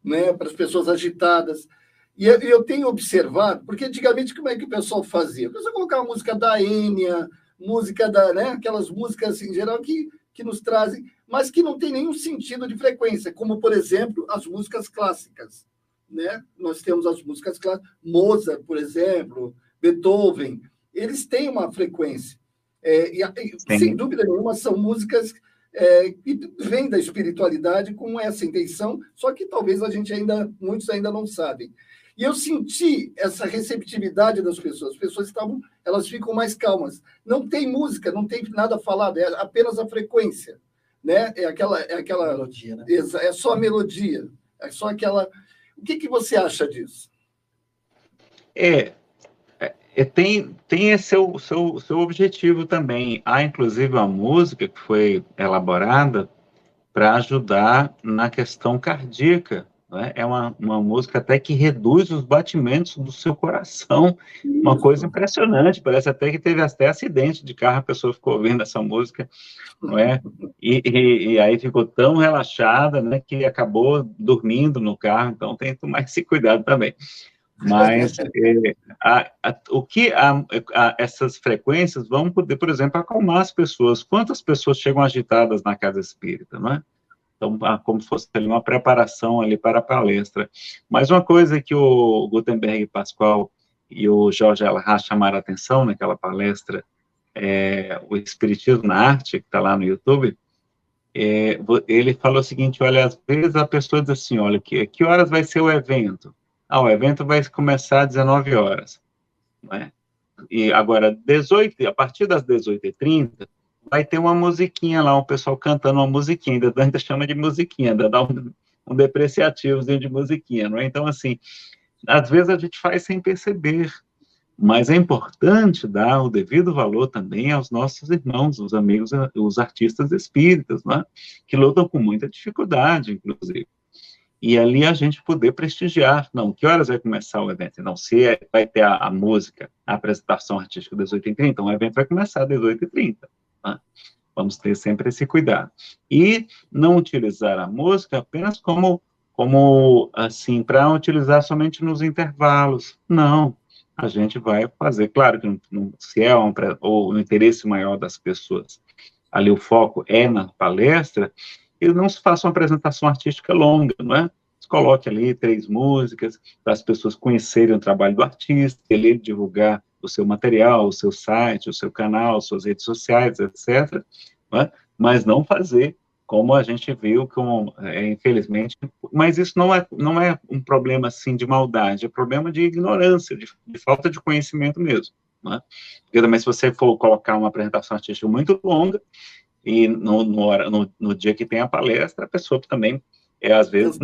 né, para as pessoas agitadas. E eu tenho observado, porque antigamente como é que o pessoal fazia? O pessoal colocava música da Enya, música né, aquelas músicas em geral que nos trazem, mas que não tem nenhum sentido de frequência, como, por exemplo, as músicas clássicas. Né? Nós temos as músicas clássicas, Mozart, por exemplo, Beethoven, eles têm uma frequência. Sem dúvida nenhuma, são músicas que vem da espiritualidade com essa intenção, só que talvez muitos ainda não sabem. E eu senti essa receptividade das pessoas. As pessoas elas ficam mais calmas. Não tem música, não tem nada falado, é apenas a frequência, né? É aquela melodia, né? É só a melodia, é só aquela. O que você acha disso? Tem esse seu objetivo também. Há, inclusive, uma música que foi elaborada para ajudar na questão cardíaca. Né? É uma música até que reduz os batimentos do seu coração. Uma coisa impressionante. Parece até que teve até acidente de carro, a pessoa ficou ouvindo essa música, não é? E aí ficou tão relaxada, né, que acabou dormindo no carro. Então tem que tomar esse cuidado também. Mas essas frequências vão poder, por exemplo, acalmar as pessoas. Quantas pessoas chegam agitadas na casa espírita, não é? Então, como se fosse uma preparação ali para a palestra. Mas uma coisa que o Gutenberg Pascoal e o Jorge Alahá chamaram a atenção naquela palestra, o Espiritismo na Arte, que está lá no YouTube, ele falou o seguinte: olha, às vezes a pessoa diz assim, olha, que horas vai ser o evento? O evento vai começar às 19 horas. Né? E agora, a partir das 18h30, vai ter uma musiquinha lá, o pessoal cantando uma musiquinha, ainda chama de musiquinha, ainda dá um depreciativozinho de musiquinha, não é? Então, assim, às vezes a gente faz sem perceber, mas é importante dar o devido valor também aos nossos irmãos, os amigos, os artistas espíritas, não é? Que lutam com muita dificuldade, inclusive. E ali a gente poder prestigiar. Não, que horas vai começar o evento? Não, se vai ter a música, a apresentação artística às 18h30, então o evento vai começar às 18h30. Né? Vamos ter sempre esse cuidado. E não utilizar a música apenas como assim, para utilizar somente nos intervalos. Não, a gente vai fazer, claro que se é o interesse maior das pessoas, ali o foco é na palestra, e não se faça uma apresentação artística longa, não é? Se coloque ali 3 músicas, para as pessoas conhecerem o trabalho do artista, ele divulgar o seu material, o seu site, o seu canal, suas redes sociais, etc. Não é? Mas não fazer como a gente viu, infelizmente, mas isso não é um problema, assim, de maldade, é problema de ignorância, de falta de conhecimento mesmo. Não é? Porque também, se você for colocar uma apresentação artística muito longa, e no dia que tem a palestra, a pessoa também, às vezes,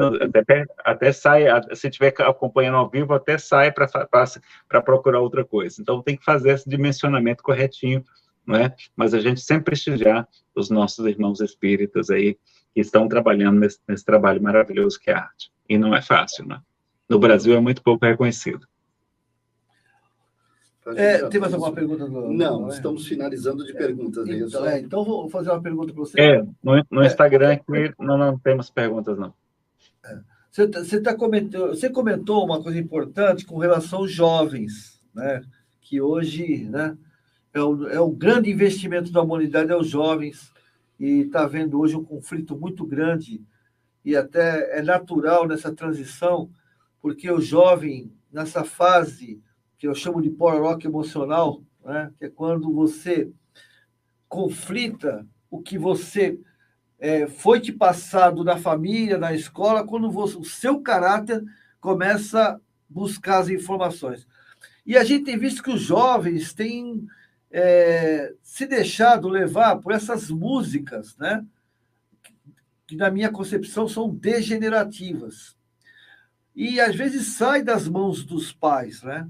até sai, se estiver acompanhando ao vivo, até sai para procurar outra coisa. Então, tem que fazer esse dimensionamento corretinho, não é? Mas a gente sempre prestigiar os nossos irmãos espíritas aí, que estão trabalhando nesse trabalho maravilhoso que é a arte. E não é fácil, né? No Brasil é muito pouco reconhecido. Tem mais alguma pergunta? Não, estamos finalizando de perguntas. Então, vou fazer uma pergunta para você. No Instagram não temos perguntas, não. Você comentou uma coisa importante com relação aos jovens, né? Que hoje, né, é o grande investimento da humanidade, é os jovens, e está havendo hoje um conflito muito grande, e até é natural nessa transição, porque o jovem, nessa fase que eu chamo de pororoca emocional, né? Que é quando você conflita o que você foi te passado na família, na escola, quando o seu caráter começa a buscar as informações. E a gente tem visto que os jovens têm se deixado levar por essas músicas, né? Que, na minha concepção, são degenerativas. E, às vezes, sai das mãos dos pais, né?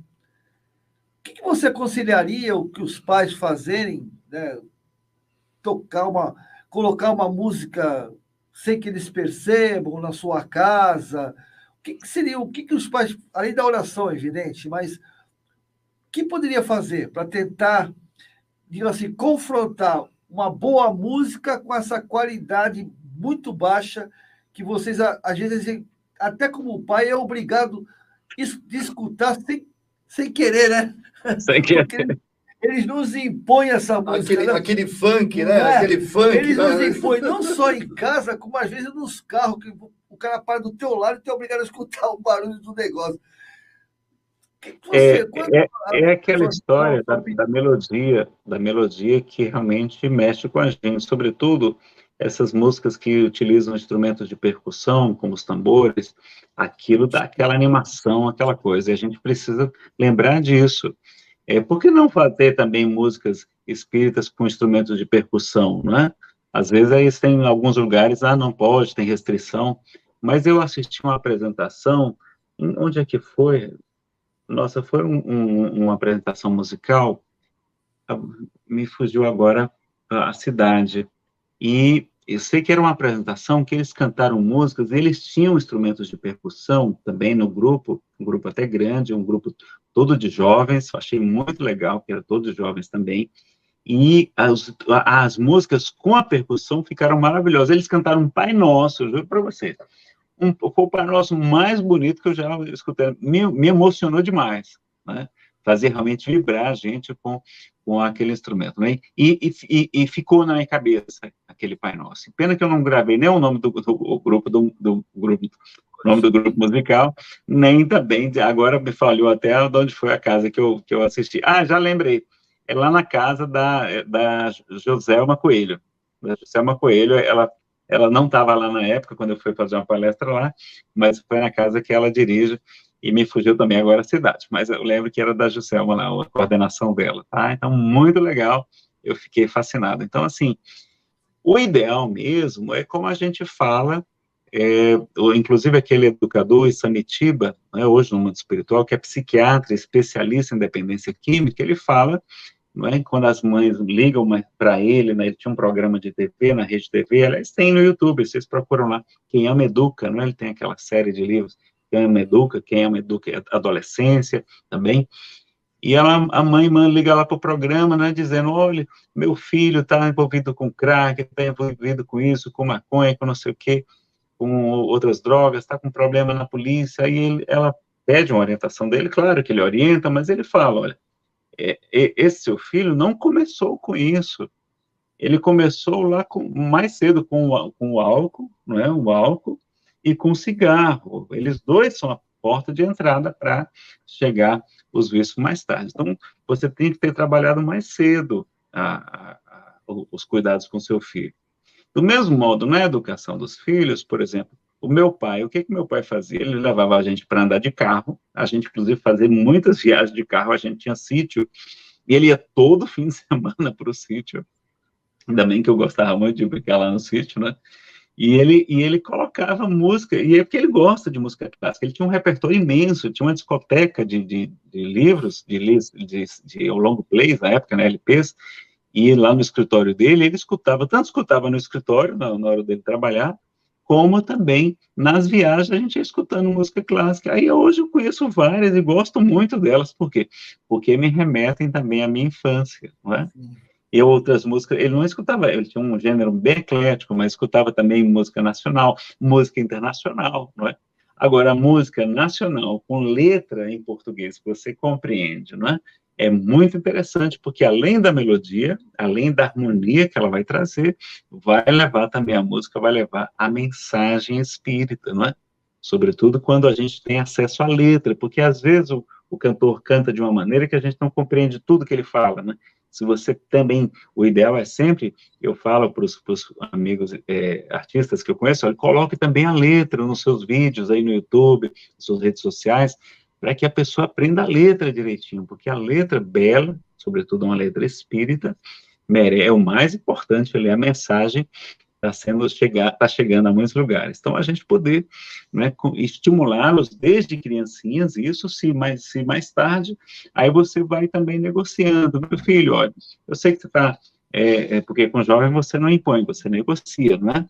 O que você aconselharia que os pais fazerem, né? Colocar uma música sem que eles percebam na sua casa? O que os pais, além da oração, é evidente, mas o que poderia fazer para tentar, digamos assim, confrontar uma boa música com essa qualidade muito baixa que vocês, às vezes, até como pai, é obrigado a escutar sem querer, né? Sem querer. Porque eles nos impõem essa música. Aquele funk, né? Aquele funk. Eles nos impõem não só em casa, como às vezes nos carros, que o cara para do teu lado e tu é obrigado a escutar o barulho do negócio. É aquela história da melodia que realmente mexe com a gente, sobretudo essas músicas que utilizam instrumentos de percussão, como os tambores, aquilo dá aquela animação, aquela coisa, e a gente precisa lembrar disso. Por que não fazer também músicas espíritas com instrumentos de percussão, não é? Às vezes aí tem em alguns lugares, não pode, tem restrição, mas eu assisti uma apresentação, onde é que foi? Nossa, foi uma apresentação musical, me fugiu agora a cidade, e eu sei que era uma apresentação que eles cantaram músicas, eles tinham instrumentos de percussão também no grupo, um grupo até grande, um grupo todo de jovens, achei muito legal, que era todos jovens também, e as músicas com a percussão ficaram maravilhosas. Eles cantaram um Pai Nosso, eu juro para você, foi o Pai Nosso mais bonito que eu já escutei, me emocionou demais, né? Fazer realmente vibrar a gente com aquele instrumento, né? E ficou na minha cabeça aquele Pai Nosso. Pena que eu não gravei nem o nome do grupo, o nome do grupo musical, nem também, agora me falhou até de onde foi a casa que eu assisti. Já lembrei, é lá na casa da Joselma Coelho. Da Joselma Coelho, ela não estava lá na época, quando eu fui fazer uma palestra lá, mas foi na casa que ela dirige, e me fugiu também agora a cidade, mas eu lembro que era da Joselma lá, a coordenação dela, tá? Então, muito legal, eu fiquei fascinado. Então, assim, o ideal mesmo é como a gente fala, inclusive aquele educador, Isamitiba, né, hoje no mundo espiritual, que é psiquiatra, especialista em dependência química, ele fala, né, quando as mães ligam para ele, né, ele tinha um programa de TV, na Rede TV, aliás, tem no YouTube, vocês procuram lá, Quem Ama Educa, né, ele tem aquela série de livros, Quem Ama Educa Adolescência, também, e a mãe liga lá para o programa, né, dizendo, olha, meu filho está envolvido com crack, está envolvido com isso, com maconha, com não sei o quê, com outras drogas, está com problema na polícia, aí ela pede uma orientação dele, claro que ele orienta, mas ele fala, olha, esse seu filho não começou com isso, ele começou lá mais cedo com o álcool, não é? O álcool e com o cigarro, eles dois são a porta de entrada para chegar os vícios mais tarde. Então, você tem que ter trabalhado mais cedo os cuidados com seu filho. Do mesmo modo, na educação dos filhos, por exemplo, o meu pai, o que meu pai fazia? Ele levava a gente para andar de carro, a gente, inclusive, fazia muitas viagens de carro, a gente tinha sítio, e ele ia todo fim de semana para o sítio, ainda bem que eu gostava muito de ficar lá no sítio, né? E ele colocava música, e é porque ele gosta de música clássica, ele tinha um repertório imenso, tinha uma discoteca de livros, de long plays, na época, né, LPs, e lá no escritório dele, ele escutava, tanto escutava no escritório, na hora dele trabalhar, como também nas viagens a gente ia escutando música clássica. Aí hoje eu conheço várias e gosto muito delas, por quê? Porque me remetem também à minha infância, não é? E outras músicas, ele não escutava, ele tinha um gênero bem eclético, mas escutava também música nacional, música internacional, não é? Agora, a música nacional com letra em português que você compreende, não é? É muito interessante, porque além da melodia, além da harmonia que ela vai trazer, vai levar também a música, vai levar a mensagem espírita, não é? Sobretudo quando a gente tem acesso à letra, porque às vezes o cantor canta de uma maneira que a gente não compreende tudo que ele fala, né? Se você também, o ideal é sempre, eu falo para os amigos artistas que eu conheço, olha, coloque também a letra nos seus vídeos aí no YouTube, nas suas redes sociais, para que a pessoa aprenda a letra direitinho, porque a letra bela, sobretudo uma letra espírita, é o mais importante, é a mensagem está chegando a muitos lugares. Então, a gente poder, né, estimulá-los desde criancinhas, isso se mais tarde, aí você vai também negociando. Meu filho, olha, eu sei que você está, porque com jovem você não impõe, você negocia, né?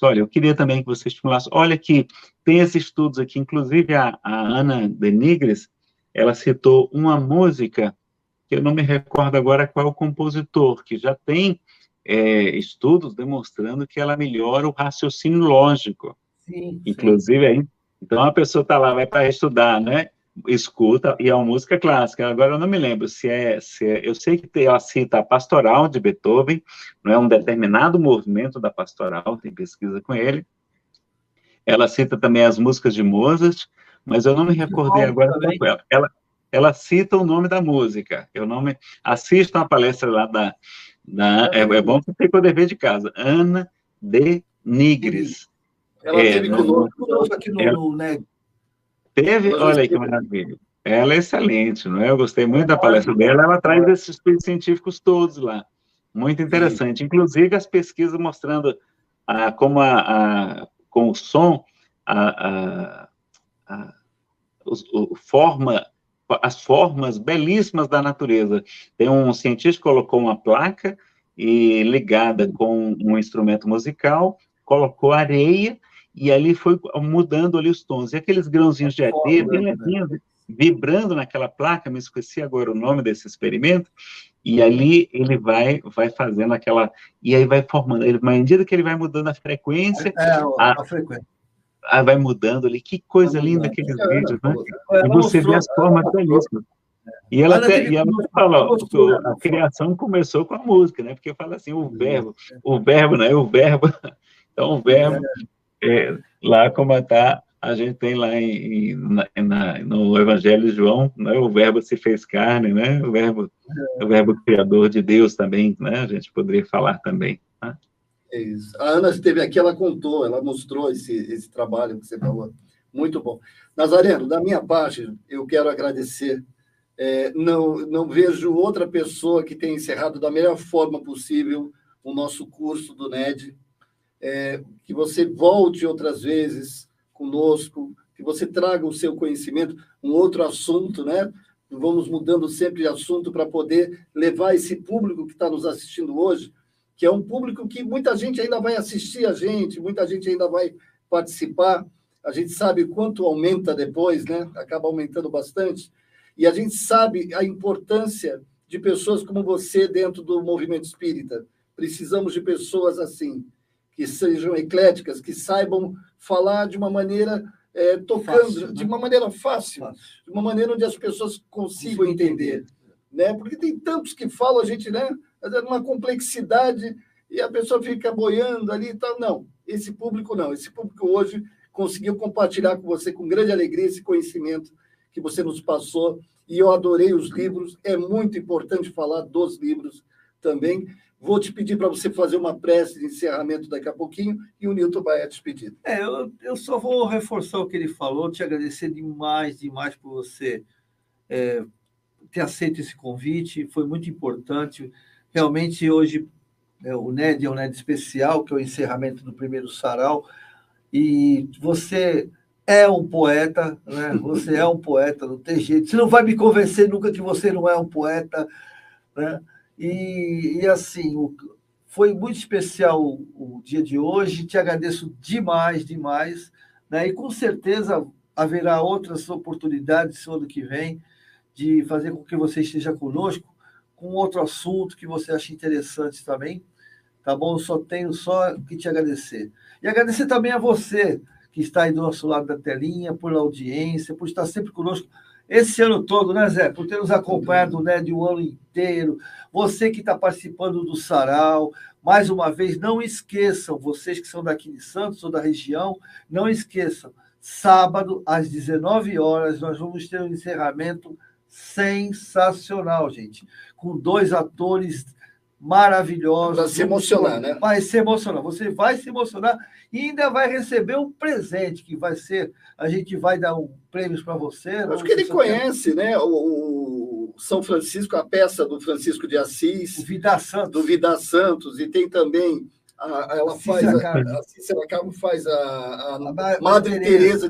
Olha, eu queria também que você estimulasse, olha que tem esses estudos aqui, inclusive a Ana Denigres, ela citou uma música, que eu não me recordo agora qual é o compositor, que já tem estudos demonstrando que ela melhora o raciocínio lógico. Sim, inclusive, aí, então a pessoa está lá, vai para estudar, né? Escuta, e é uma música clássica. Agora eu não me lembro se eu sei que ela cita a Pastoral de Beethoven, não é um determinado movimento da Pastoral, tem pesquisa com ele. Ela cita também as músicas de Mozart, mas eu não me recordei agora qual é. Ela cita o nome da música. Eu não me assista uma palestra lá é bom que você tem o dever de casa. Ana de Nigres. Ela teve conosco aqui no NED. Teve? Olha aí que maravilha. Ela é excelente, não é? Eu gostei muito da palestra dela. Ela traz esses estudos científicos todos lá. Muito interessante. Inclusive, as pesquisas mostrando como com o som, as formas belíssimas da natureza. Tem um cientista que colocou uma placa ligada com um instrumento musical, colocou areia, e ali foi mudando ali os tons. E aqueles grãozinhos de areia, bem levinhos, vibrando naquela placa, me esqueci agora o nome desse experimento, e ali ele vai fazendo aquela... E aí vai formando... À medida que ele vai mudando a frequência... a frequência. Vai mudando ali. Que coisa linda aqueles vídeos, né? E você vê as formas belíssimas. E ela até fala, a criação começou com a música, né? Porque fala assim, o verbo, né? O verbo... Então, o verbo... lá como está, a gente tem lá no Evangelho de João, né, o verbo se fez carne, né, o verbo criador de Deus também, né, a gente poderia falar também. Né? É isso. A Ana esteve aqui, ela contou, ela mostrou esse trabalho que você falou. Muito bom. Nazareno, da minha parte, eu quero agradecer. Não vejo outra pessoa que tenha encerrado da melhor forma possível o nosso curso do NED. Que você volte outras vezes conosco, que você traga o seu conhecimento, um outro assunto, né? Vamos mudando sempre de assunto para poder levar esse público que está nos assistindo hoje, que é um público que muita gente ainda vai assistir a gente, muita gente ainda vai participar. A gente sabe quanto aumenta depois, né? Acaba aumentando bastante. E a gente sabe a importância de pessoas como você dentro do movimento espírita. Precisamos de pessoas assim, que sejam ecléticas, que saibam falar de uma maneira tocando, fácil, né? De uma maneira fácil, de uma maneira onde as pessoas consigam entender. Né? Porque tem tantos que falam, a gente, né? Uma complexidade, e a pessoa fica boiando ali e tal. Não, esse público não. Esse público hoje conseguiu compartilhar com você com grande alegria esse conhecimento que você nos passou, e eu adorei os livros. É muito importante falar dos livros também. Vou te pedir para você fazer uma prece de encerramento daqui a pouquinho, e o Newton vai a despedir. Eu só vou reforçar o que ele falou, te agradecer demais por você ter aceito esse convite, foi muito importante. Realmente, hoje, o NED é um NED especial, que é o encerramento do primeiro sarau, e você é um poeta, né? Você é um poeta, não tem jeito. Você não vai me convencer nunca que você não é um poeta, né? E assim, foi muito especial o dia de hoje, te agradeço demais, né? E com certeza haverá outras oportunidades no ano que vem de fazer com que você esteja conosco com outro assunto que você acha interessante também, tá bom? Eu só tenho que te agradecer. E agradecer também a você que está aí do nosso lado da telinha, por audiência, por estar sempre conosco esse ano todo, né, Zé? Por ter nos acompanhado, né, de um ano inteiro. Você que está participando do sarau, mais uma vez, não esqueçam, vocês que são daqui de Santos ou da região, não esqueçam, sábado, às 19 horas, nós vamos ter um encerramento sensacional, gente, com 2 atores maravilhosos. Para se emocionar, né? Vai se emocionar, você vai se emocionar e ainda vai receber um presente, que vai ser, a gente vai dar prêmios para você. Acho que ele conhece, né, o São Francisco, a peça do Francisco de Assis. O Vida Santos. Do Vida Santos, e tem também, a Cícera Carmo faz a Madre Teresa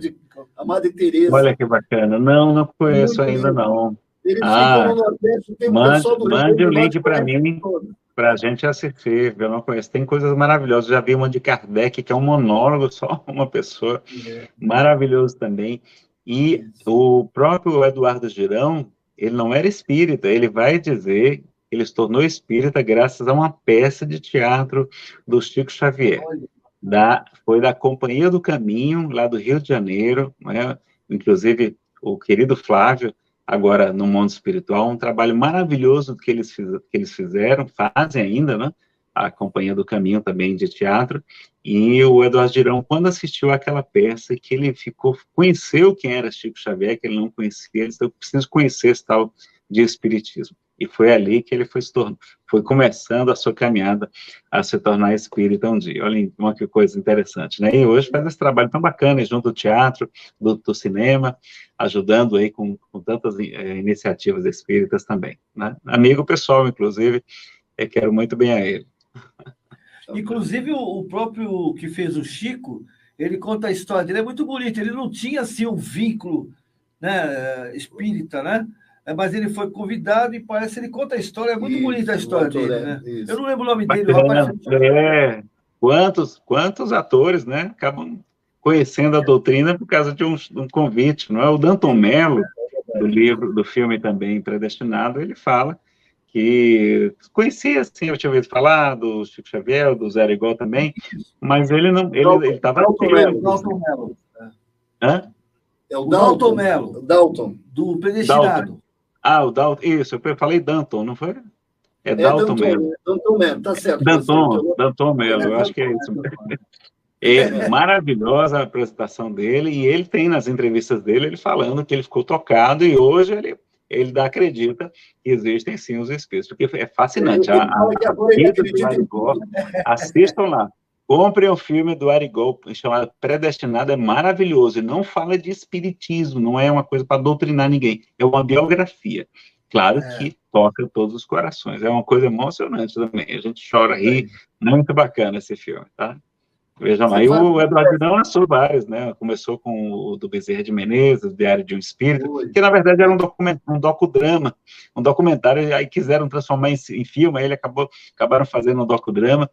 a Madre Teresa. Olha que bacana. Não conheço ainda, não. Eles ficam no Nordeste, tem mande o link para mim, para a gente assistir. Eu não conheço. Tem coisas maravilhosas. Já vi uma de Kardec, que é um monólogo, só uma pessoa. Maravilhoso também. E o próprio Eduardo Girão, ele não era espírita, ele vai dizer que ele se tornou espírita graças a uma peça de teatro do Chico Xavier. Foi da Companhia do Caminho, lá do Rio de Janeiro, né? Inclusive o querido Flávio, agora no mundo espiritual, um trabalho maravilhoso que eles fizeram, fazem ainda, né? A Companhia do Caminho também de teatro, e o Eduardo Girão, quando assistiu àquela peça, que ele conheceu quem era Chico Xavier, que ele não conhecia, ele disse, eu preciso conhecer esse tal de espiritismo. E foi ali que ele foi começando a sua caminhada a se tornar espírita um dia. Olha que coisa interessante, né? E hoje faz esse trabalho tão bacana, junto do teatro, do cinema, ajudando aí com tantas iniciativas espíritas também, né? Amigo pessoal, inclusive, eu quero muito bem a ele. Inclusive, o próprio que fez o Chico, ele conta a história dele, é muito bonito, ele não tinha, assim, um vínculo, né, espírita, né? Mas ele foi convidado e parece que ele conta a história, é muito bonita a história dele, né? Eu não lembro o nome dele, o rapaz... Quantos atores, né, acabam conhecendo a doutrina por causa de um convite, não é? O Danton Mello, do filme também Predestinado, ele fala que conhecia, assim, eu tinha ouvido falar do Chico Xavier, do Zé Arigó também, mas ele estava... Dalton Mello. Hã? É o Dalton Mello. Dalton. Do Predestinado. O Dalton, isso, eu falei Danton, não foi? É Dalton Mello. Danton Mello, tá certo. Danton Mello, eu acho que é isso. É maravilhosa a apresentação dele, e ele tem nas entrevistas dele, ele falando que ele ficou tocado, e hoje ele acredita que existem sim os espíritos, porque é fascinante. Assistam lá. Comprem o filme do Arigó, chamado Predestinado, é maravilhoso, e não fala de espiritismo, não é uma coisa para doutrinar ninguém, é uma biografia. Claro que toca todos os corações, é uma coisa emocionante também, a gente chora, ri, muito bacana esse filme, tá? Veja lá, e o Eduardo Vidal lançou vários, né? Começou com o do Bezerra de Menezes, Diário de um Espírito, que na verdade era um docudrama, um documentário, aí quiseram transformar em filme, aí acabaram fazendo um docudrama,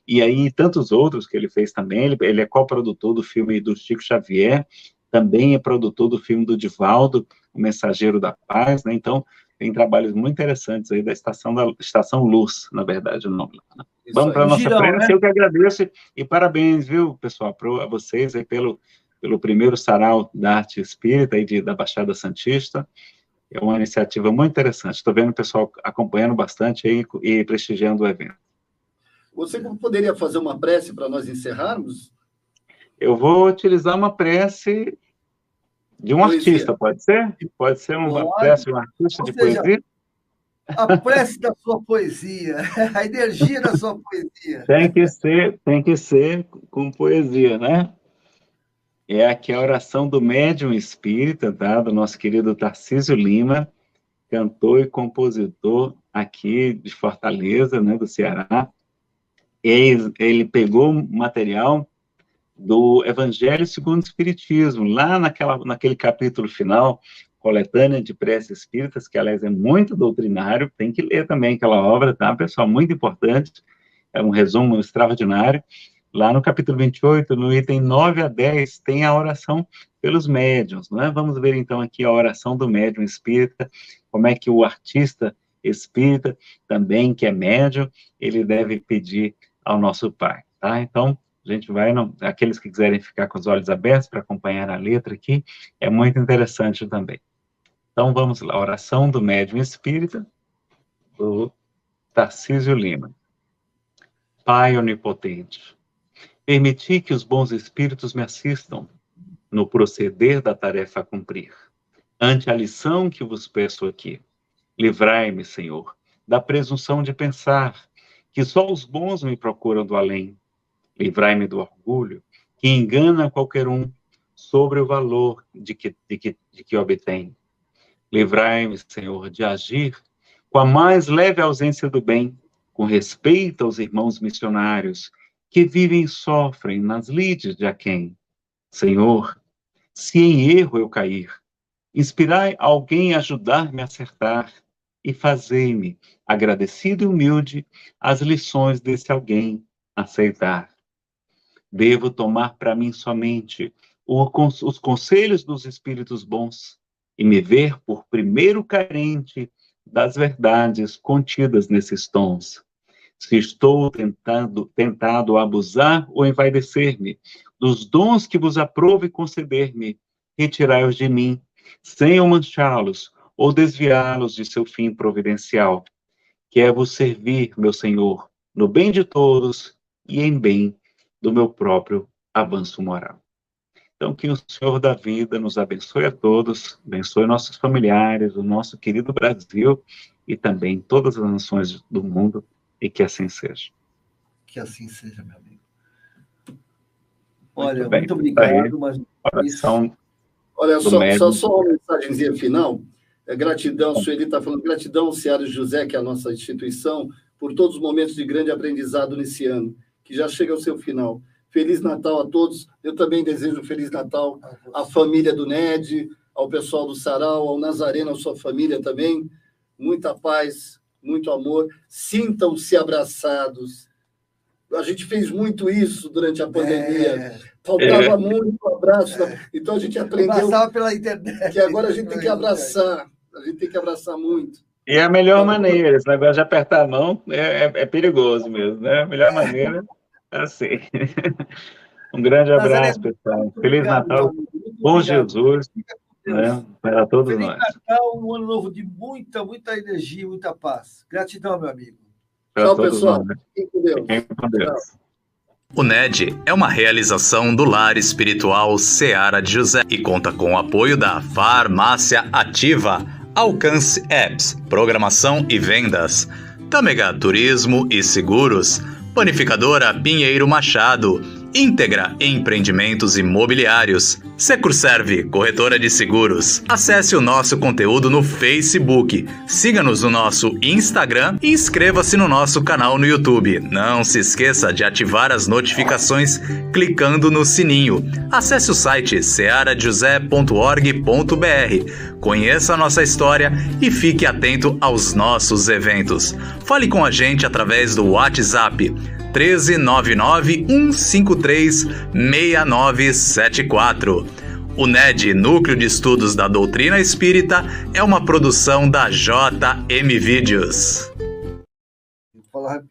e aí tantos outros que ele fez também, ele é coprodutor do filme do Chico Xavier, também é produtor do filme do Divaldo, O Mensageiro da Paz, né? Então, tem trabalhos muito interessantes aí da Estação Luz, na verdade, o nome. Né? Vamos para a nossa prece, né? Eu que agradeço, e parabéns, viu, pessoal, a vocês aí pelo primeiro sarau da arte espírita aí da Baixada Santista. É uma iniciativa muito interessante. Estou vendo o pessoal acompanhando bastante aí e prestigiando o evento. Você poderia fazer uma prece para nós encerrarmos? Eu vou utilizar uma prece de um artista, pode ser? Pode ser uma prece de um artista de poesia? A prece da sua poesia, a energia da sua poesia. Tem que ser com poesia, né? É aqui a oração do médium espírita, tá? Do nosso querido Tarcísio Lima, cantor e compositor aqui de Fortaleza, né, do Ceará. Ele pegou material do Evangelho segundo o Espiritismo, lá naquele capítulo final, Coletânea de Preces Espíritas, que, aliás, é muito doutrinário, tem que ler também aquela obra, tá, pessoal? Muito importante, é um resumo extraordinário. Lá no capítulo 28, no item 9 a 10, tem a oração pelos médiuns, né? Vamos ver, então, aqui a oração do médium espírita, como é que o artista espírita, também, que é médium, ele deve pedir ao nosso Pai, tá? Então, a gente vai, aqueles que quiserem ficar com os olhos abertos para acompanhar a letra aqui, é muito interessante também. Então, vamos lá, oração do médium espírita, do Tarcísio Lima. Pai onipotente, permiti que os bons espíritos me assistam no proceder da tarefa a cumprir. Ante a lição que vos peço aqui, livrai-me, Senhor, da presunção de pensar que só os bons me procuram do além. Livrai-me do orgulho que engana qualquer um sobre o valor de que obtém. Livrai-me, Senhor, de agir com a mais leve ausência do bem, com respeito aos irmãos missionários que vivem e sofrem nas lides de aquém. Senhor, se em erro eu cair, inspirai alguém a ajudar-me a acertar e fazei-me, agradecido e humilde, as lições desse alguém aceitar. Devo tomar para mim somente os conselhos dos espíritos bons e me ver por primeiro carente das verdades contidas nesses tons. Se estou tentado a abusar ou envaidecer-me dos dons que vos aprove conceder-me, retirai-os de mim, sem eu manchá-los ou desviá-los de seu fim providencial, que é vos servir, meu Senhor, no bem de todos e em bem do meu próprio avanço moral. Então, que o Senhor da vida nos abençoe a todos, abençoe nossos familiares, o nosso querido Brasil, e também em todas as nações do mundo, e que assim seja. Que assim seja, meu amigo. Olha, bem, muito obrigado. Oração. Olha, só uma mensagenzinha final. Gratidão, Sueli está falando, gratidão, Seara José, que é a nossa instituição, por todos os momentos de grande aprendizado nesse ano, que já chega ao seu final. Feliz Natal a todos. Eu também desejo um Feliz Natal à família do NED, ao pessoal do Sarau, ao Nazareno, à sua família também. Muita paz, muito amor. Sintam-se abraçados. A gente fez muito isso durante a pandemia. Faltava muito abraço. Então a gente aprendeu. Abraçava pela internet. Que agora a gente tem que abraçar. A gente tem que abraçar muito. E é a melhor maneira, esse negócio de apertar a mão é perigoso mesmo, né? A melhor maneira é assim. Um grande abraço, pessoal. Feliz Natal, bom Jesus, né, para todos nós. Feliz Natal, um ano novo de muita energia, muita paz. Gratidão, meu amigo. Tchau, pessoal. Fiquem com Deus. Fiquem com Deus. O NED é uma realização do Lar Espiritual Seara de José e conta com o apoio da Farmácia Ativa, Alcance Apps, Programação e Vendas, Tâmega Turismo e Seguros, Panificadora Pinheiro Machado, Íntegra Empreendimentos Imobiliários, Securserve, corretora de seguros. Acesse o nosso conteúdo no Facebook, siga-nos no nosso Instagram e inscreva-se no nosso canal no YouTube. Não se esqueça de ativar as notificações clicando no sininho. Acesse o site searajosé.org.br. Conheça a nossa história e fique atento aos nossos eventos. Fale com a gente através do WhatsApp 13991536974. O NED, Núcleo de Estudos da Doutrina Espírita, é uma produção da JM Vídeos. Vou falar